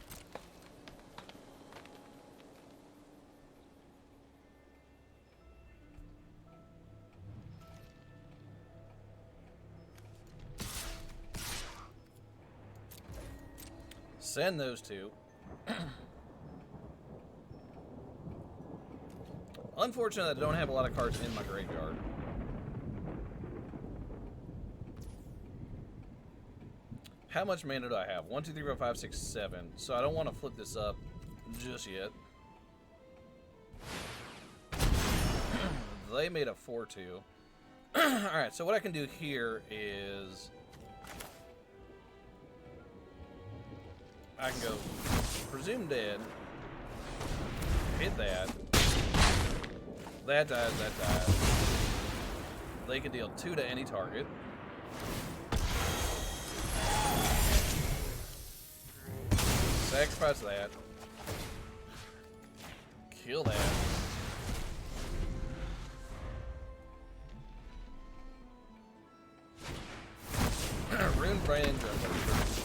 Send those two. Unfortunately, I don't have a lot of cards in my graveyard. How much mana do I have? 1, 2, 3, 4, 5, 6, 7. So I don't want to flip this up just yet. They made a 4/2. Alright, so what I can do here is... I can go Presume Dead, hit that, That dies, that dies. They can deal 2 to any target. Sacrifice that. Kill that. Rune Brand Gunbreaker.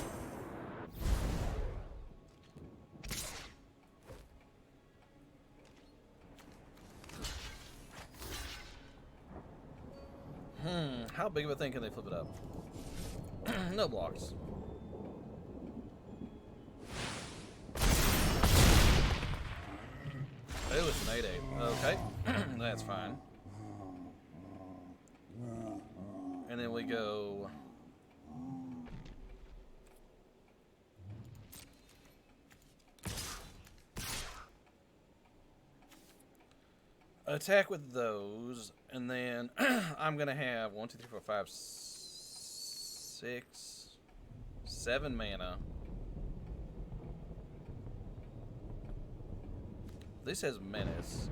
How big of a thing can they flip it up? No blocks. Oh, it's an 8-8. Okay. That's fine. And then we go... attack with those, and then I'm gonna have 1, 2, 3, 4, 5, 6, 7 mana. This has menace.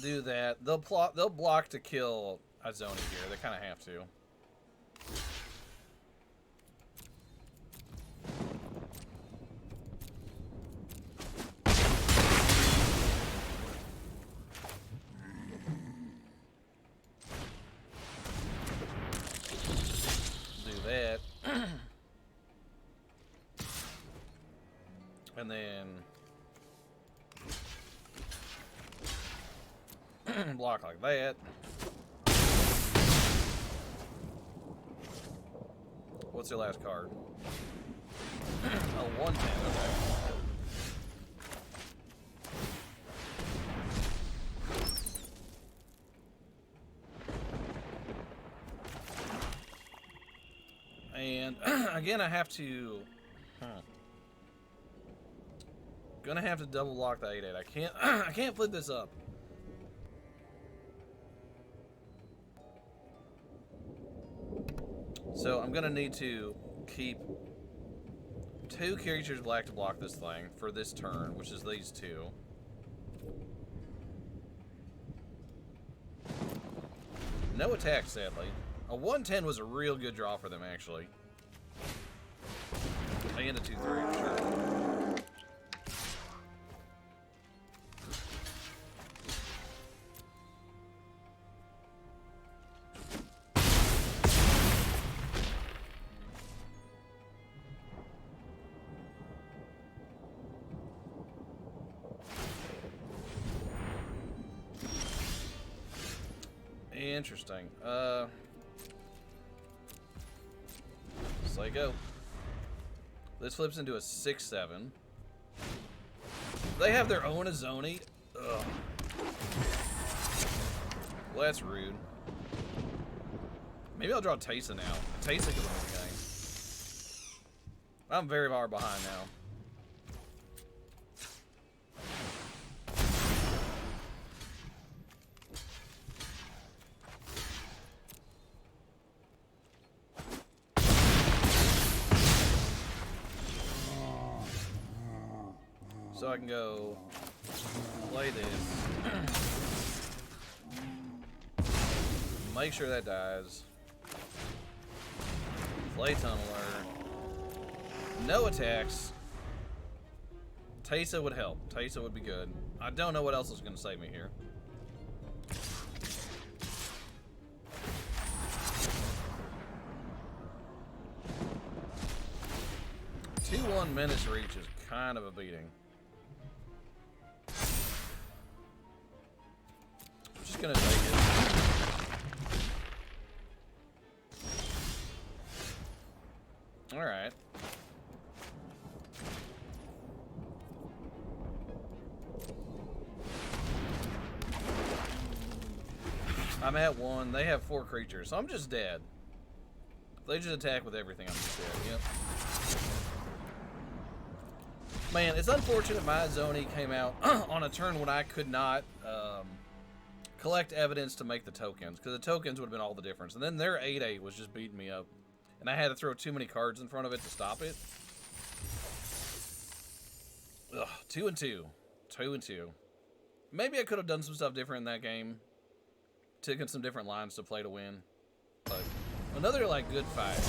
Do that. They'll block to kill Azoni here. They kind of have to. Do that. And then block like that. What's your last card? Oh, 110. Okay. And again, I have to. Gonna have to double block the 8-8. I can't. I can't flip this up. So I'm gonna need to keep 2 creatures black to block this thing for this turn, which is these 2. No attack, sadly. A 110 was a real good draw for them, actually. And a 2-3, sure. Interesting. So I go. This flips into a 6-7. They have their own Azoni. Ugh. Well, that's rude. Maybe I'll draw Taysa now. Taysa could win the game. I'm very far behind now. So I can go play this. Make sure that dies. Play Tunneler. No attacks. Taysa would help. Taysa would be good. I don't know what else is going to save me here. Two-1 Menace Reach is kind of a beating. Just gonna take it. Alright. I'm at 1. They have 4 creatures, so I'm just dead. If they just attack with everything, I'm just dead. Yep. Man, it's unfortunate my Azoni came out on a turn when I could not collect evidence to make the tokens, because the tokens would have been all the difference. And then their 8-8 was just beating me up. And I had to throw too many cards in front of it to stop it. Ugh, 2 and 2. 2 and 2. Maybe I could have done some stuff different in that game. Taken some different lines to play to win. But another, like, good fight.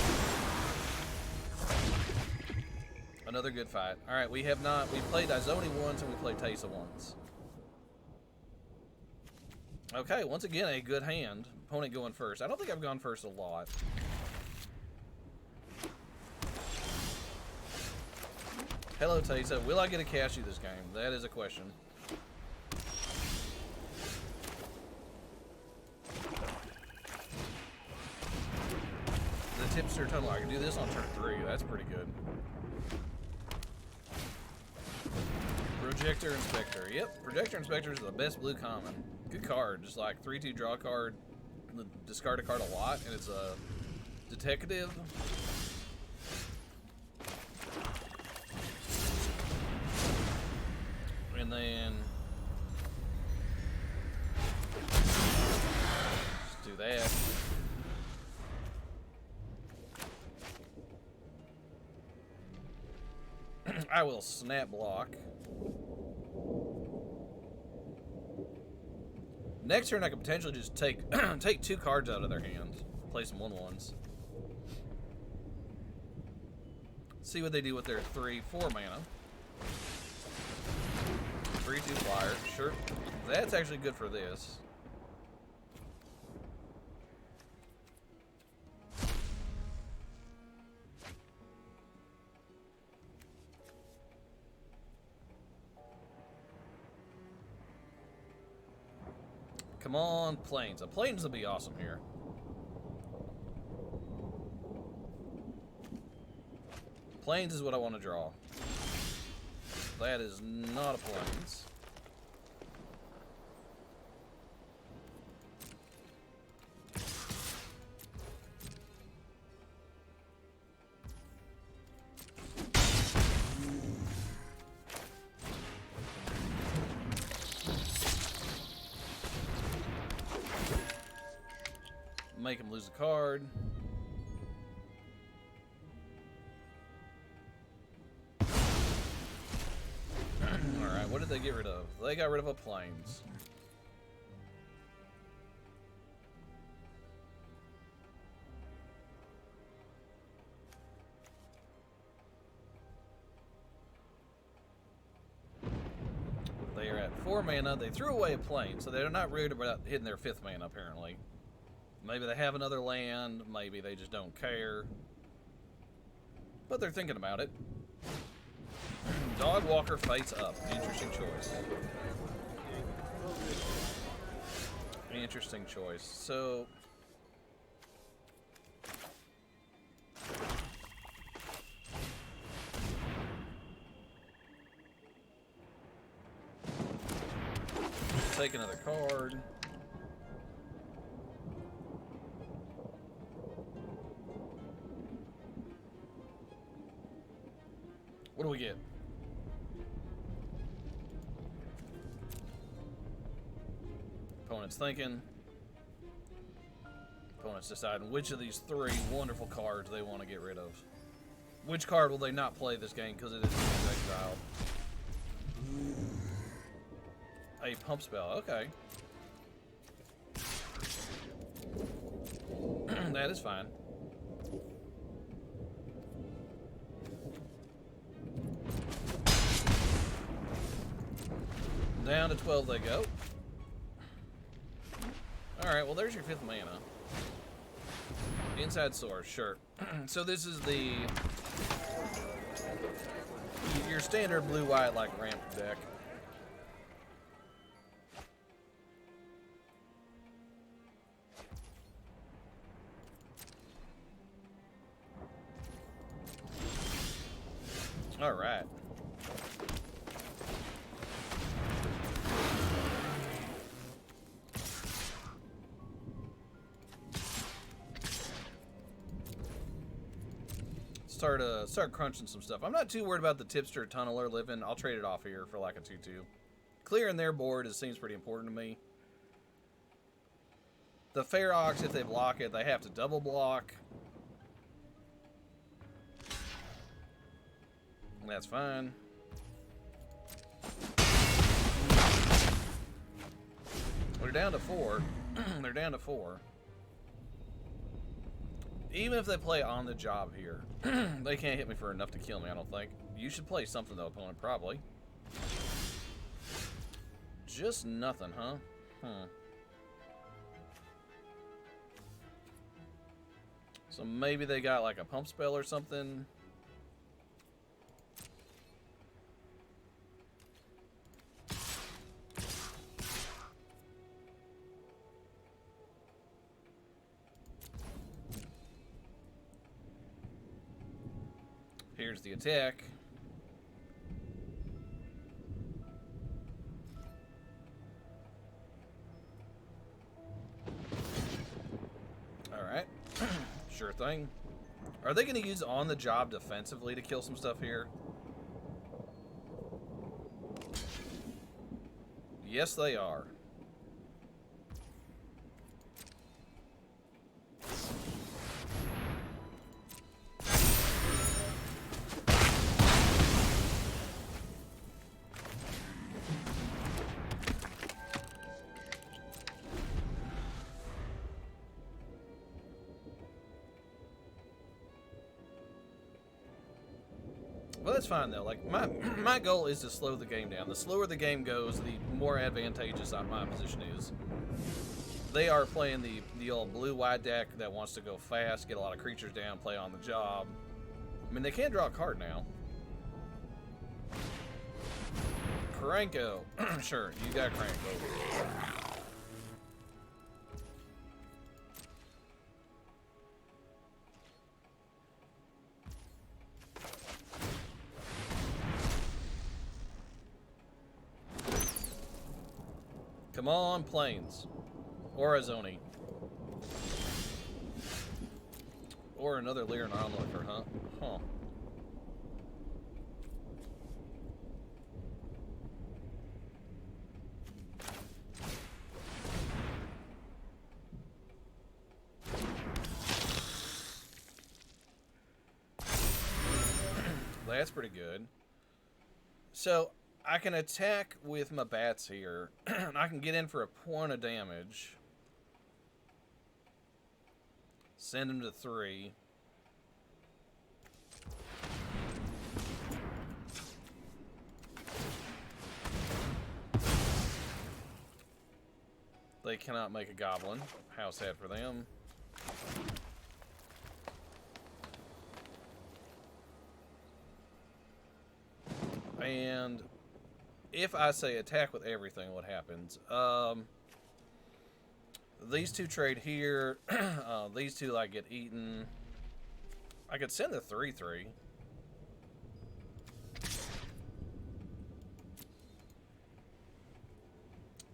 Another good fight. Alright, we played Izoni once and we played Tesa once. Okay, once again, a good hand. Opponent going first. I don't think I've gone first a lot. Hello, Tesa. Will I get a cashew this game? That is a question. The tipster tunnel. I can do this on turn 3. That's pretty good. Projector Inspector. Yep, Projector Inspector is the best blue common. Good card. Just like 3-2 draw card. Discard a card a lot, and it's a detective. And then just do that. I will snap block. Next turn, I could potentially just take take 2 cards out of their hand, play some 1/1s. See what they do with their 3/4 mana. 3/2 flyer, sure. That's actually good for this. Come on, Plains. A Plains will be awesome here. Plains is what I want to draw. That is not a Plains. Make him lose a card. Alright, what did they get rid of? They got rid of a Plains. They are at 4 mana. They threw away a Plains, so they're not worried about hitting their 5th mana, apparently. Maybe they have another land, maybe they just don't care. But they're thinking about it. Dog Walker Fates Up. Interesting choice. Interesting choice. So... take another card. What do we get? Opponent's thinking. Opponent's deciding which of these 3 wonderful cards they want to get rid of. Which card will they not play this game because it is exiled? A pump spell, okay. That is fine. Down to 12 they go. Alright, well there's your 5th mana. Inside Source, sure. So this is your standard blue-white like ramp deck. Alright. Start crunching some stuff. I'm not too worried about the tipster tunneler living. I'll trade it off here for like a 2/2. Clearing their board seems pretty important to me. The Ferox, if they block it, they have to double block. That's fine. They're down to 4. They're down to 4. Even if they play on the job here, they can't hit me for enough to kill me, I don't think. You should play something, though, opponent, probably. Just nothing, huh? So maybe they got, like, a pump spell or something. Here's the attack. Alright. Sure thing. Are they going to use on the job defensively to kill some stuff here? Yes, they are. Well, that's fine though. Like my goal is to slow the game down. The slower the game goes, the more advantageous my position is. They are playing the old blue-white deck that wants to go fast, get a lot of creatures down, play on the job. I mean, they can draw a card now. Krenko. Sure, you got Krenko. Come on, planes. Or a Zoni. Or another Lyran Onlooker, huh? Huh. That's pretty good. So, I can attack with my bats here. I can get in for a point of damage. Send him to 3. They cannot make a goblin. How sad for them. And if I say attack with everything, what happens? These two trade here. These two like get eaten. I could send a 3/3.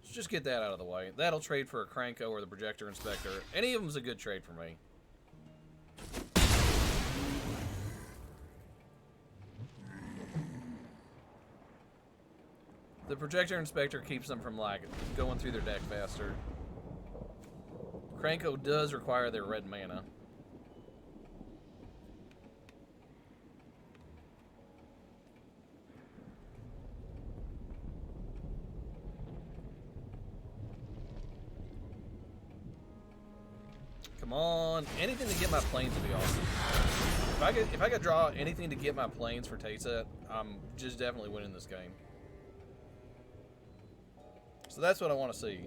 Let's just get that out of the way. That'll trade for a Krenko or the Projector Inspector. Any of them's a good trade for me. The Projector Inspector keeps them from, like, going through their deck faster. Krenko does require their red mana. Come on. Anything to get my planes would be awesome. If I could draw anything to get my planes for Tayset, I'm just definitely winning this game. So that's what I want to see.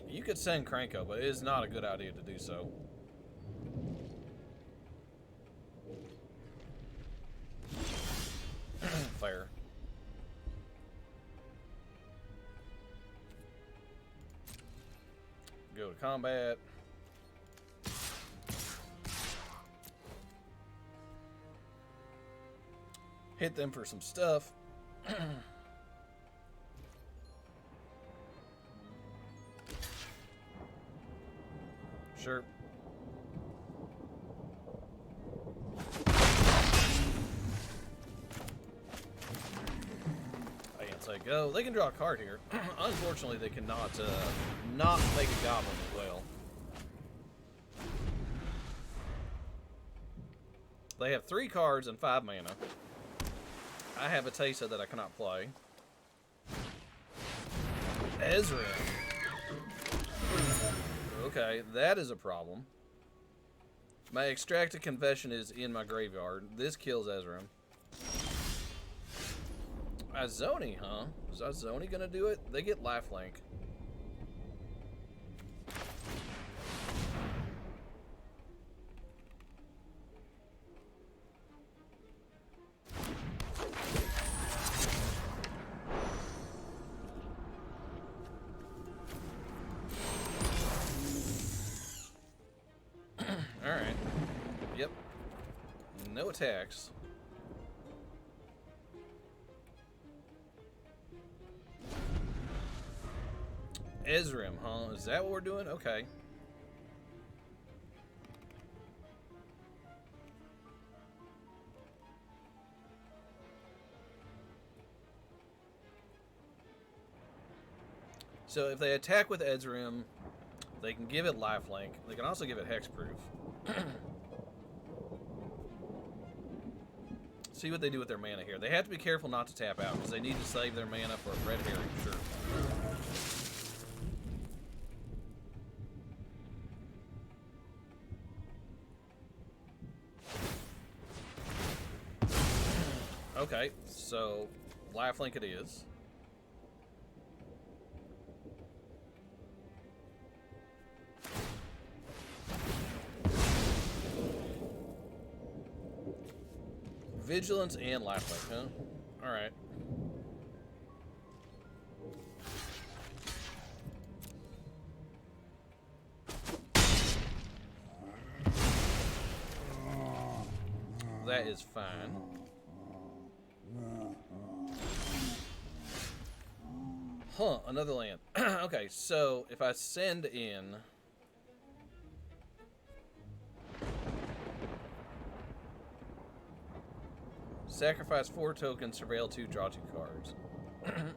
You could send Krenko, but it is not a good idea to do so. Fair. Go to combat. Hit them for some stuff. Sure. I can't say say go. They can draw a card here. Unfortunately, they cannot not make a goblin as well. They have 3 cards and 5 mana. I have a Tesa that I cannot play. Ezra. Okay, that is a problem. My Extracted Confession is in my graveyard. This kills Ezreal. Izoni, huh? Is Izoni gonna do it? They get lifelink. Alright. Yep. No attacks. Ezreal, huh? Is that what we're doing? Okay. So if they attack with Ezreal, they can give it lifelink. They can also give it hexproof. See what they do with their mana here. They have to be careful not to tap out because they need to save their mana for a red herring, sure. Okay, so lifelink it is. Vigilance and lifelink, huh? Alright. That is fine. Huh, another land. Okay, so if I send in... Sacrifice 4 tokens, surveil 2, draw 2 cards.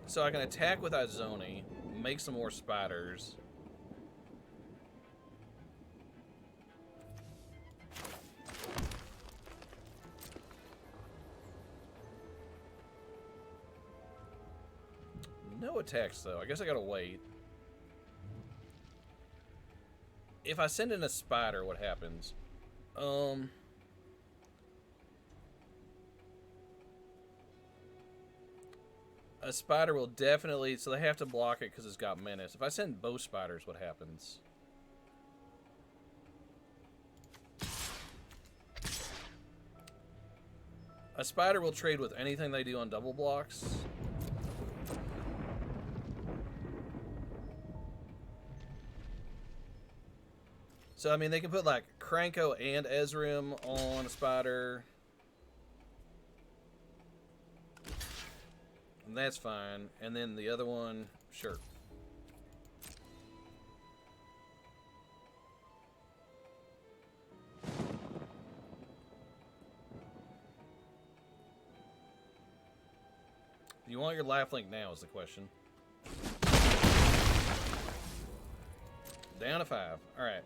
So I can attack with Izoni, make some more spiders. No attacks, though. I guess I gotta wait. If I send in a spider, what happens? A spider will definitely... So they have to block it because it's got menace. If I send both spiders, what happens? A spider will trade with anything they do on double blocks. So, I mean, they can put, like, Kranko and Ezreal on a spider. And that's fine. And then the other one, sure. Do you want your lifelink now is the question. Down to 5. Alright.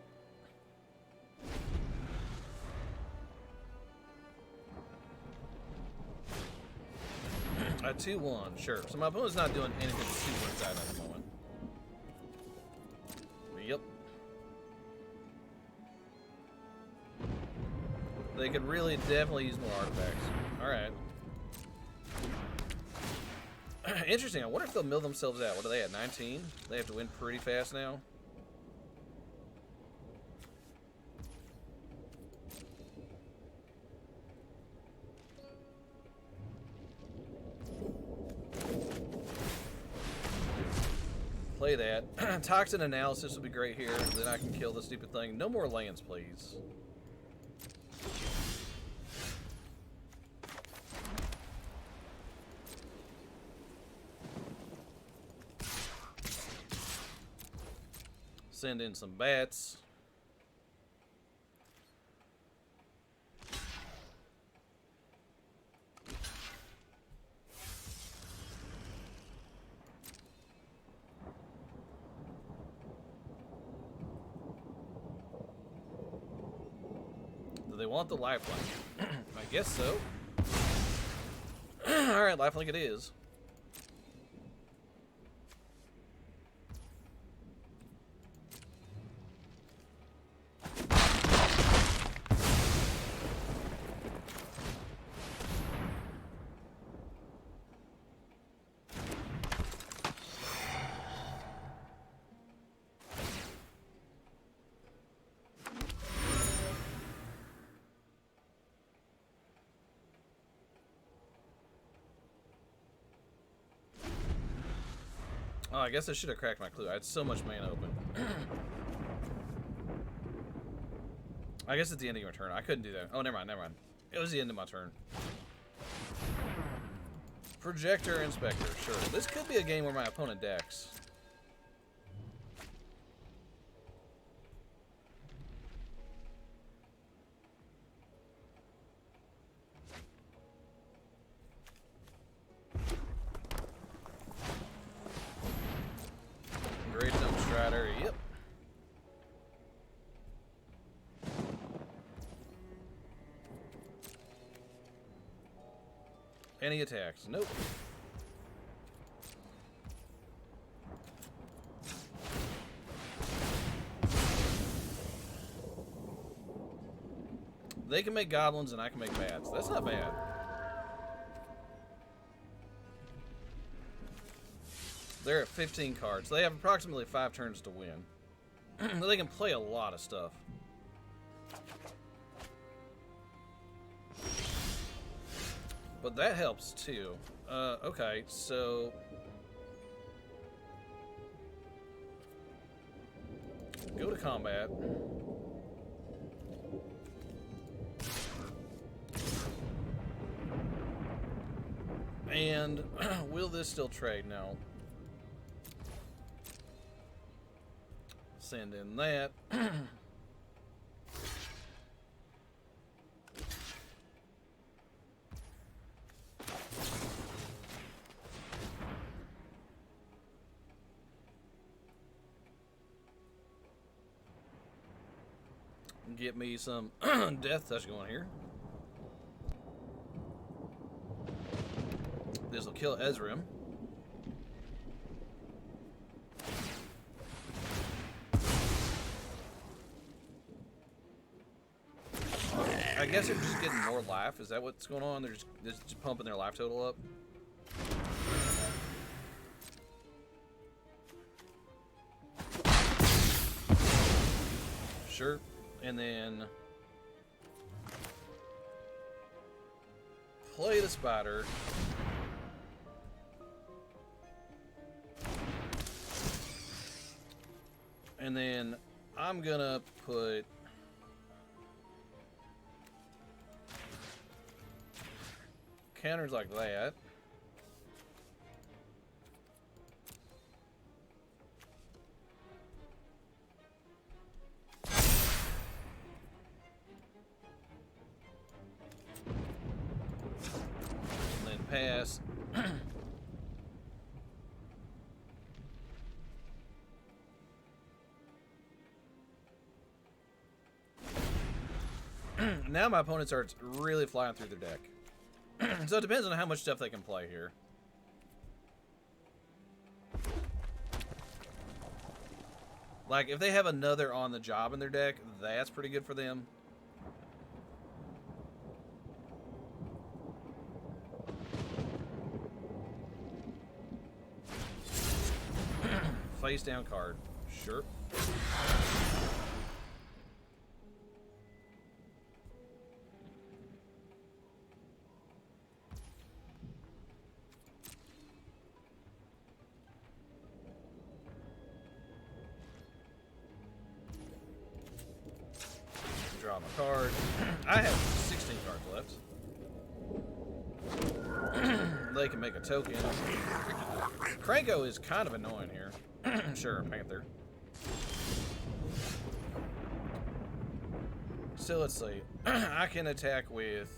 A 2-1, sure. So my opponent's not doing anything super exciting at the moment. Yep. They could really definitely use more artifacts. Alright. Interesting. I wonder if they'll mill themselves out. What are they at, 19? They have to win pretty fast now. Play that. Toxin analysis would be great here. Then I can kill the stupid thing. No more lands, please. Send in some bats. They want the lifelink. I guess so. Alright, lifelink it is. Oh, I guess I should have cracked my clue. I had so much mana open. I guess it's the end of your turn. I couldn't do that. Oh, never mind, never mind. It was the end of my turn. Projector Inspector, sure. This could be a game where my opponent decks. Great Dome Strider, yep. Any attacks? Nope. They can make goblins and I can make bats. That's not bad. They're at 15 cards. They have approximately 5 turns to win. They can play a lot of stuff. But that helps too. Okay, so go to combat. And will this still trade? No. Send in that. Get me some Death Touch going here. This will kill Ezreal. I guess they're just getting more life. Is that what's going on? They're just pumping their life total up. Sure. And then play the spider. And then I'm gonna put counters like that. And then pass. Now my opponent starts really flying through their deck. So it depends on how much stuff they can play here. Like, if they have another on the job in their deck, that's pretty good for them. Face down card. Sure. Draw my card. I have 16 cards left. They can make a token. Kranko is kind of annoying here. Sure, Panther. So let's see. I can attack with...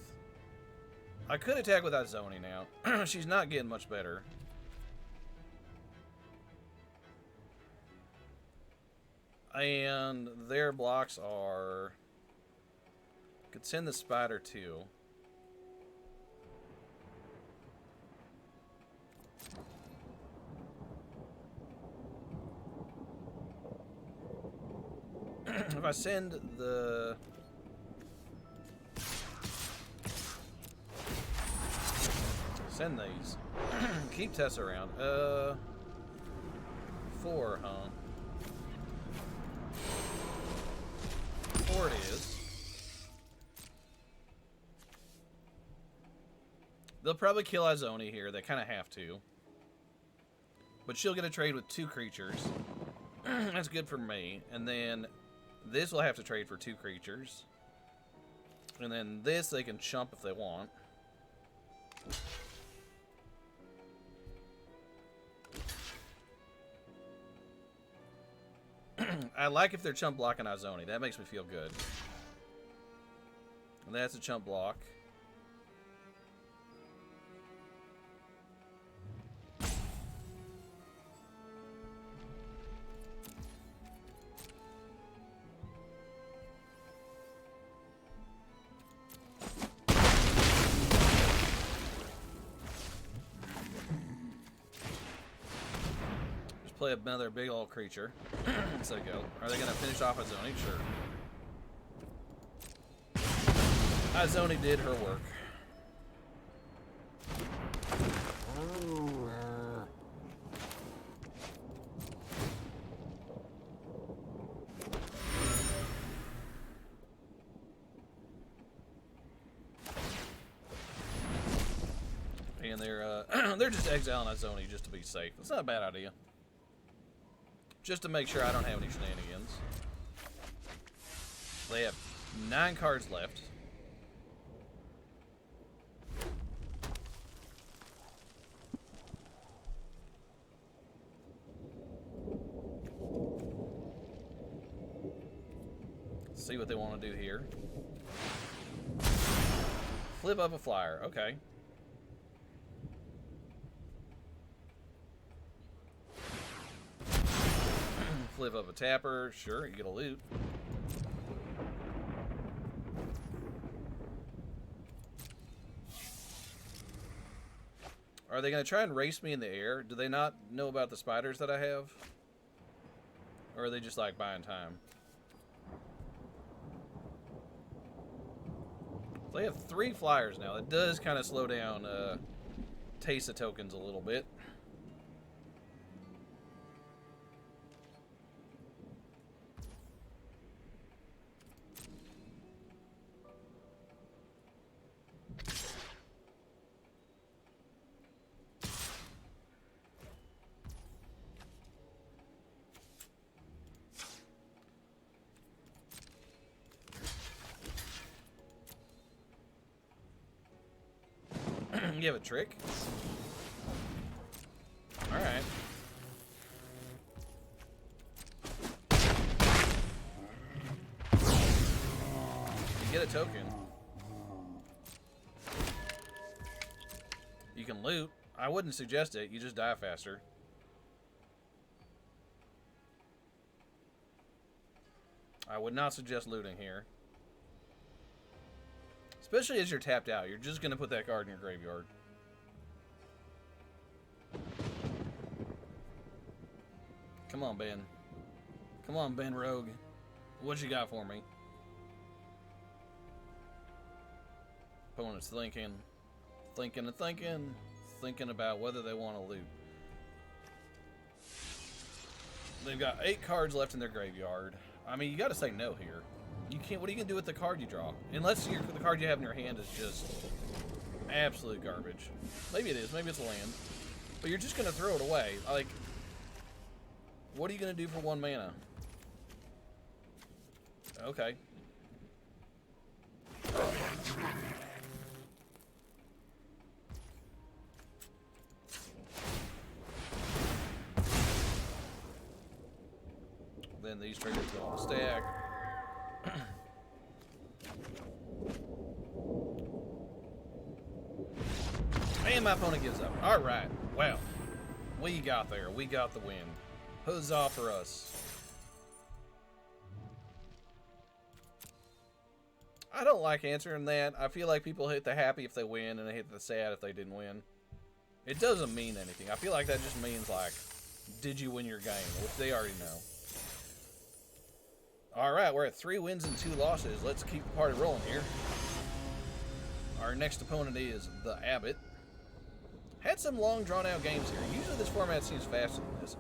I could attack without Zoni now. She's not getting much better. And their blocks are Could send the spider too. If I send the... Send these. Keep Tessa around. 4, huh? 4 it is. They'll probably kill Izoni here. They kind of have to. But she'll get a trade with 2 creatures. That's good for me. And then this will have to trade for 2 creatures. And then this they can chump if they want. I like if they're chump blocking Izoni. That makes me feel good. And that's a chump block. Play another big old creature. So go. Are they going to finish off Izoni? Sure. Izoni did her work. And they're just exiling Izoni just to be safe. It's not a bad idea. Just to make sure I don't have any shenanigans. They have 9 cards left. Let's see what they want to do here. Flip up a flyer. Okay. Flip up a tapper. Sure, you get a loot. Are they going to try and race me in the air? Do they not know about the spiders that I have? Or are they just like buying time? They have 3 flyers now. That does kind of slow down taste of tokens a little bit. You have a trick? Alright. You get a token. You can loot. I wouldn't suggest it. You just die faster. I would not suggest looting here. Especially as you're tapped out. You're just going to put that card in your graveyard. Come on, Ben. Come on, Ben Rogue. What you got for me? Opponent's thinking about whether they want to loot. They've got 8 cards left in their graveyard. I mean, you got to say no here. You can't. What are you gonna do with the card you draw? Unless the card you have in your hand is just absolute garbage. Maybe it is. Maybe it's a land. But you're just gonna throw it away. Like, what are you gonna do for 1 mana? Okay. Then these triggers go on the stack. And my opponent gives up. Alright, well, we got there. We got the win. Huzzah for us. I don't like answering that. I feel like people hit the happy if they win, and they hit the sad if they didn't win. It doesn't mean anything. I feel like that just means, like, did you win your game? Which they already know. Alright, we're at 3 wins and 2 losses. Let's keep the party rolling here. Our next opponent is the Abbott. Had some long, drawn-out games here. Usually this format seems faster than this.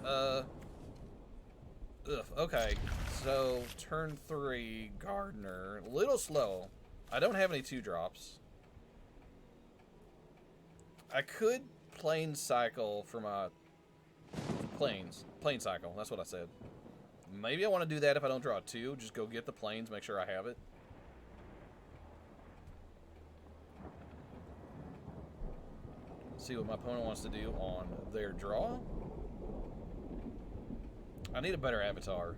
Okay. So, turn 3, Gardner. A little slow. I don't have any 2-drops. I could plane cycle for my planes. Plane cycle, that's what I said. Maybe I want to do that if I don't draw 2. Just go get the planes, make sure I have it. See what my opponent wants to do on their draw. I need a better avatar.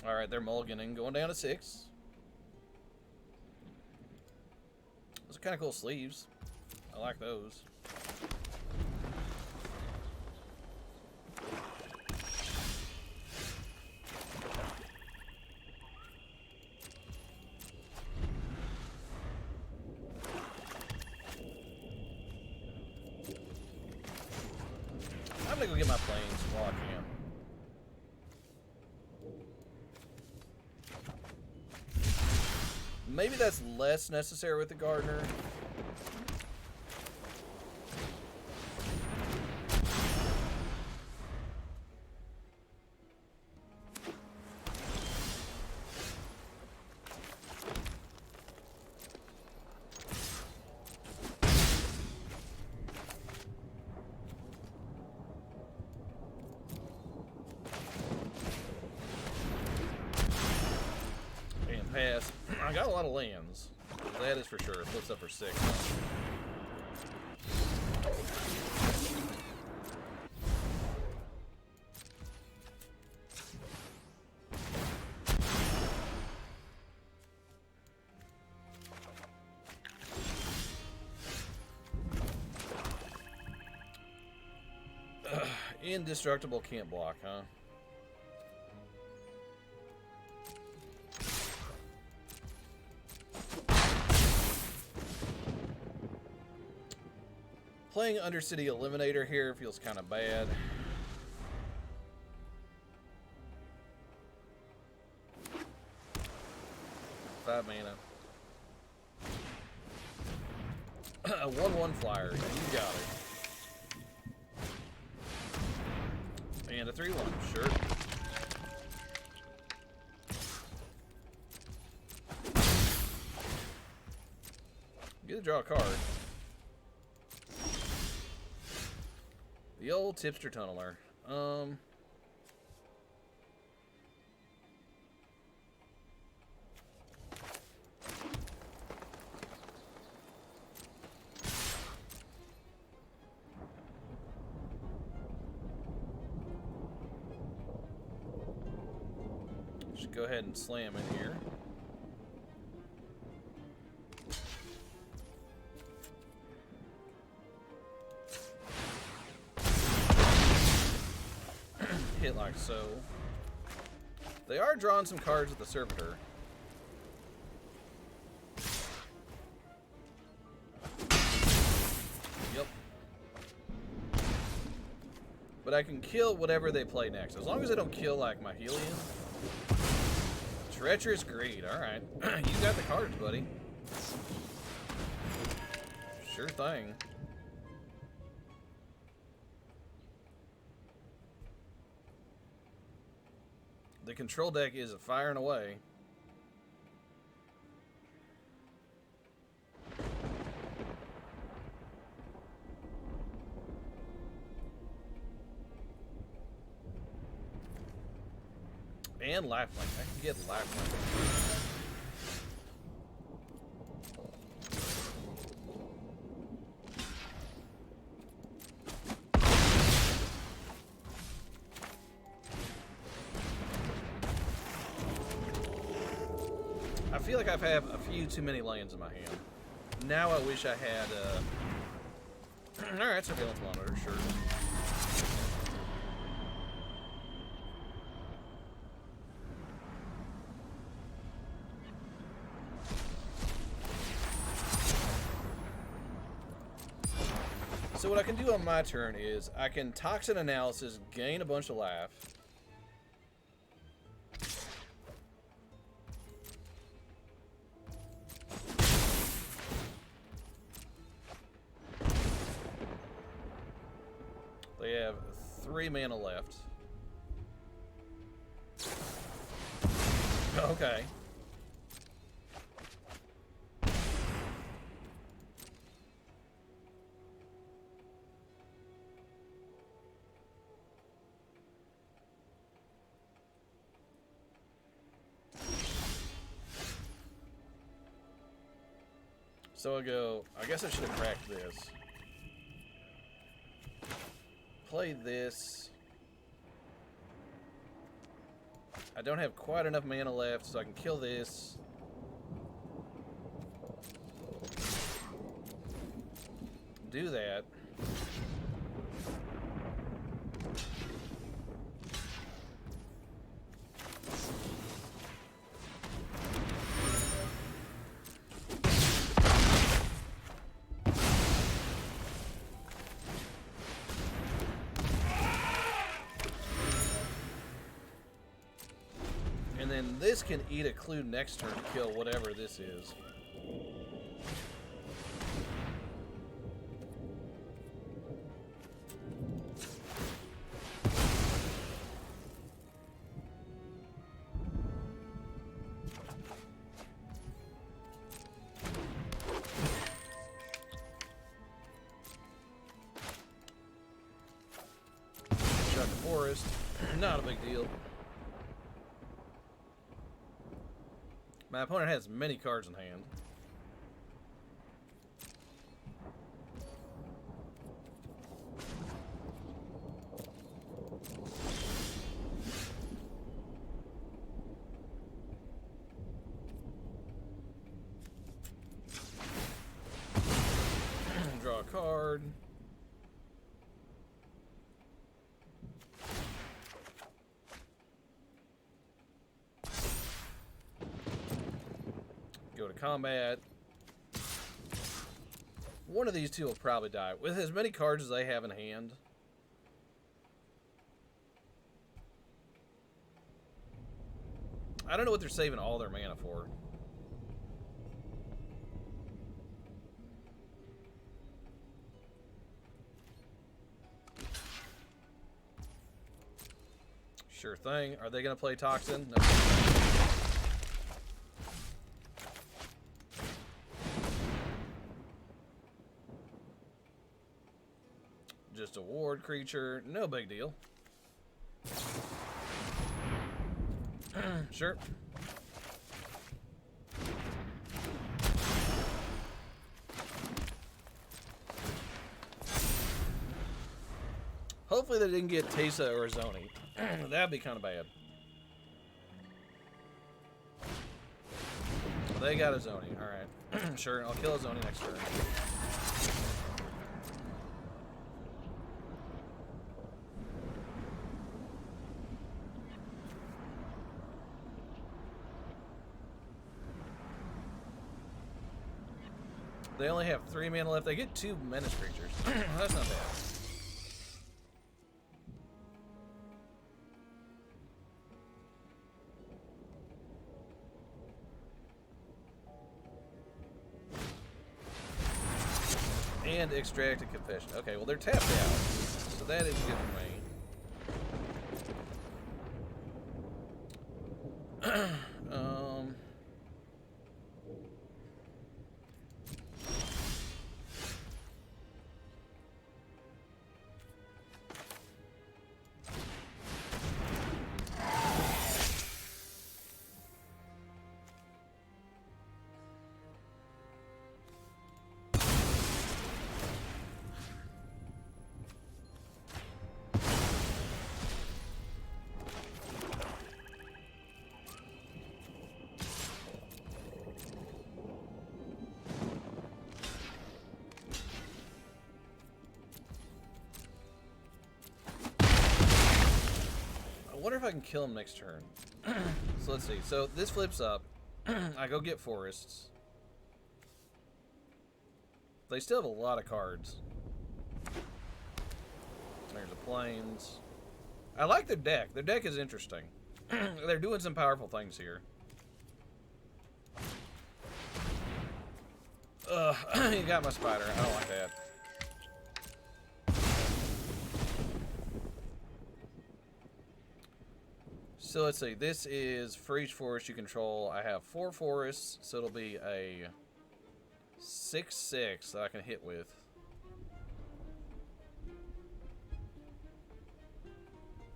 Alright, they're mulliganing, going down to 6. Those are kind of cool sleeves. I like those. I'm gonna go get my planes while I can. Maybe that's less necessary with the Gardner. Pass. I got a lot of lands. That is for sure. It flips up for 6. Indestructible can't block, huh? Playing Undercity Eliminator here feels kind of bad. Five mana. A 1/1 flyer. You got it. And a 3/1. Sure. Get to draw a card. The old tipster tunneler. Just go ahead and slam in here. Hit like so. They are drawing some cards with the Servitor. Yep. But I can kill whatever they play next. As long as they don't kill, like, my Helium. Treacherous Greed. Alright. You got the cards, buddy. Sure thing. The control deck is firing away. And lifelink. I can get lifelink. I feel like I've had a few too many lands in my hand. Now I wish I had, Alright, surveillance monitor, sure. So what I can do on my turn is I can Toxin Analysis, gain a bunch of life. They have 3 mana left. Okay. So I go, I guess I should have cracked this. Play this. I don't have quite enough mana left, so I can kill this. Do that. And then this can eat a clue next turn to kill whatever this is. Shot the forest. Not a big deal. My opponent has many cards in hand. Draw a card. Go to combat. One of these two will probably die. With as many cards as they have in hand. I don't know what they're saving all their mana for. Sure thing. Are they going to play Toxin? No. Just a ward creature. No big deal. Sure. Hopefully they didn't get Teysa or Zoni. That'd be kind of bad. They got a Zoni. Alright. Sure, I'll kill a Zoni next turn. They only have 3 mana left. They get 2 menace creatures. That's not bad. And extract a confession. Okay, well they're tapped out, so that is good for me. I wonder if I can kill him next turn. So let's see. So this flips up. I go get forests. They still have a lot of cards. There's the plains. I like their deck. Their deck is interesting. They're doing some powerful things here. You got my spider. I don't like that. So let's see. This is for each forest you control. I have 4 forests, so it'll be a 6/6 that I can hit with.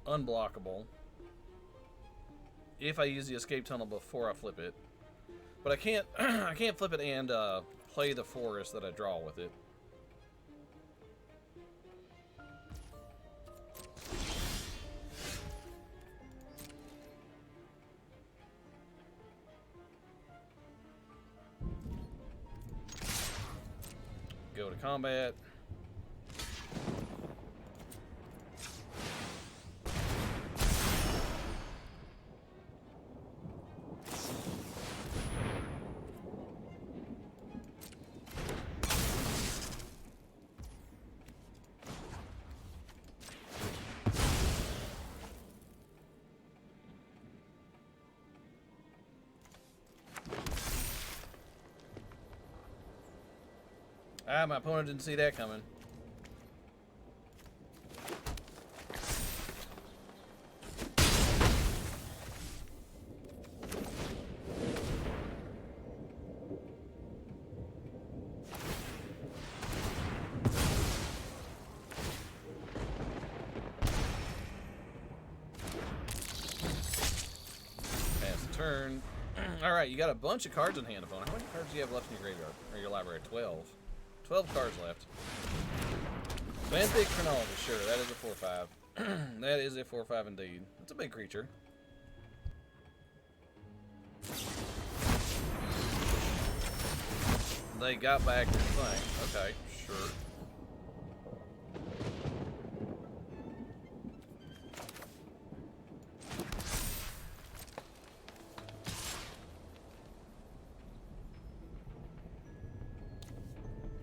Unblockable. If I use the escape tunnel before I flip it. But I can't I can't flip it and play the forest that I draw with it. Go to combat. Ah, my opponent didn't see that coming. Pass the turn. Alright, you got a bunch of cards in hand, opponent. How many cards do you have left in your graveyard? Or your library? 12. 12 cards left. Benthic Chronology, sure, that is a 4/5. That is a 4/5 indeed. That's a big creature. They got back their thing. Okay, sure.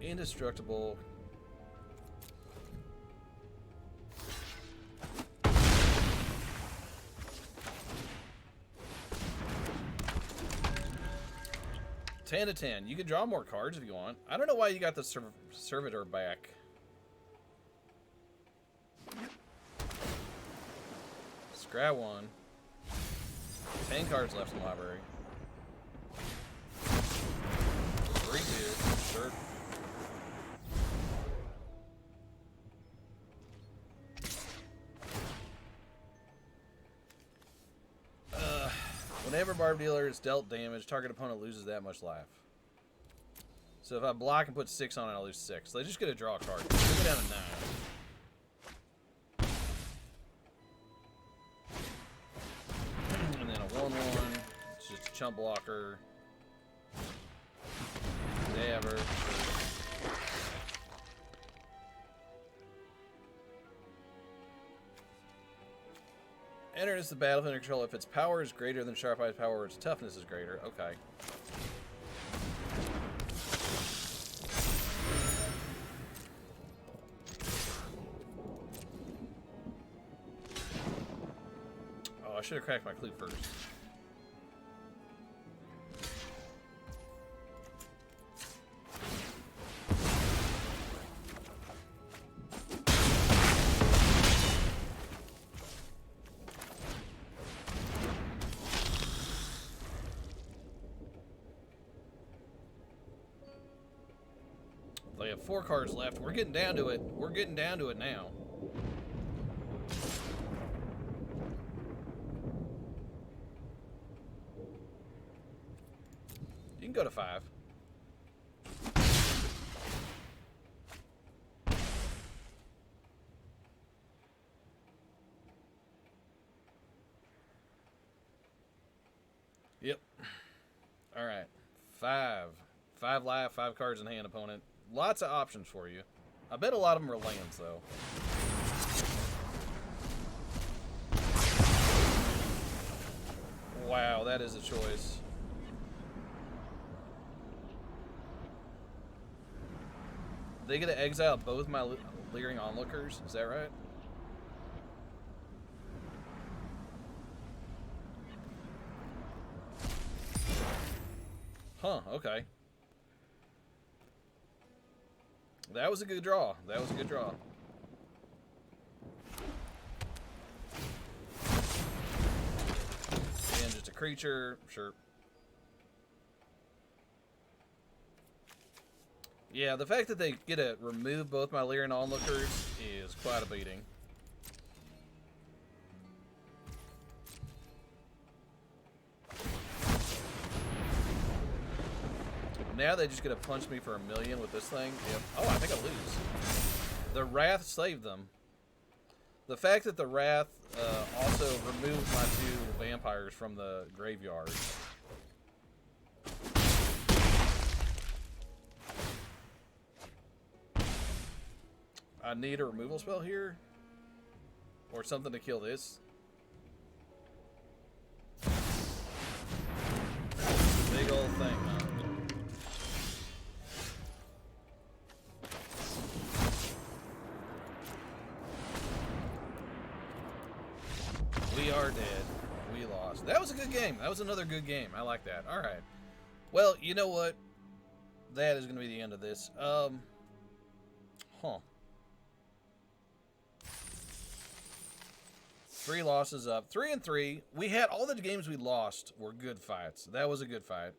Indestructible. Ten to 10. You can draw more cards if you want. I don't know why you got the servitor back. Scrap one. 10 cards left in the library. 3-2. Sure. Whenever Barb Dealer is dealt damage, target opponent loses that much life. So if I block and put 6 on it, I'll lose 6. So they just get to draw a card. They go down to 9. And then a 1/1. It's just a chump blocker. Never. Enter into the battlefield under control if its power is greater than Sharp Eye's power or its toughness is greater. Okay. Oh, I should have cracked my clue first. They have 4 cards left. We're getting down to it. We're getting down to it now. You can go to 5. Yep. All right. 5. 5 life, 5 cards in hand, opponent. Lots of options for you. I bet a lot of them are lands, though. Wow, that is a choice. They get to exile both my Leering Onlookers, is that right? Okay. That was a good draw. That was a good draw. And just a creature. Sure. Yeah, the fact that they get to remove both my Lyrian Onlookers is quite a beating. Now they just get to punch me for 1,000,000 with this thing. Yep. Oh, I think I lose. The Wrath saved them. The fact that the Wrath also removed my 2 vampires from the graveyard. I need a removal spell here. Or something to kill this. Big old thing, huh? We are dead. We lost. That was a good game. That was another good game. I like that. All right. Well, you know what? That is going to be the end of this. Huh. 3 losses up. 3-3. We had all the games we lost were good fights. That was a good fight.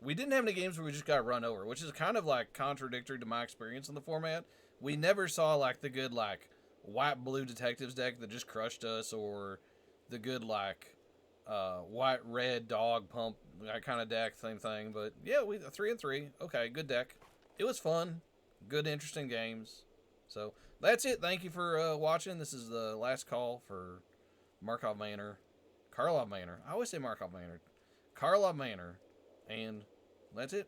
We didn't have any games where we just got run over, which is kind of like contradictory to my experience in the format. We never saw like the good like white-blue detectives deck that just crushed us, or the good like white-red dog pump that kind of deck, same thing. But yeah, we 3-3. Okay, good deck. It was fun. Good, interesting games. So that's it. Thank you for watching. This is the last call for Markov Manor. Karlov Manor. I always say Markov Manor. Karlov Manor. And that's it.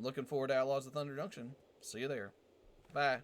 Looking forward to Outlaws of Thunder Junction. See you there. Bye.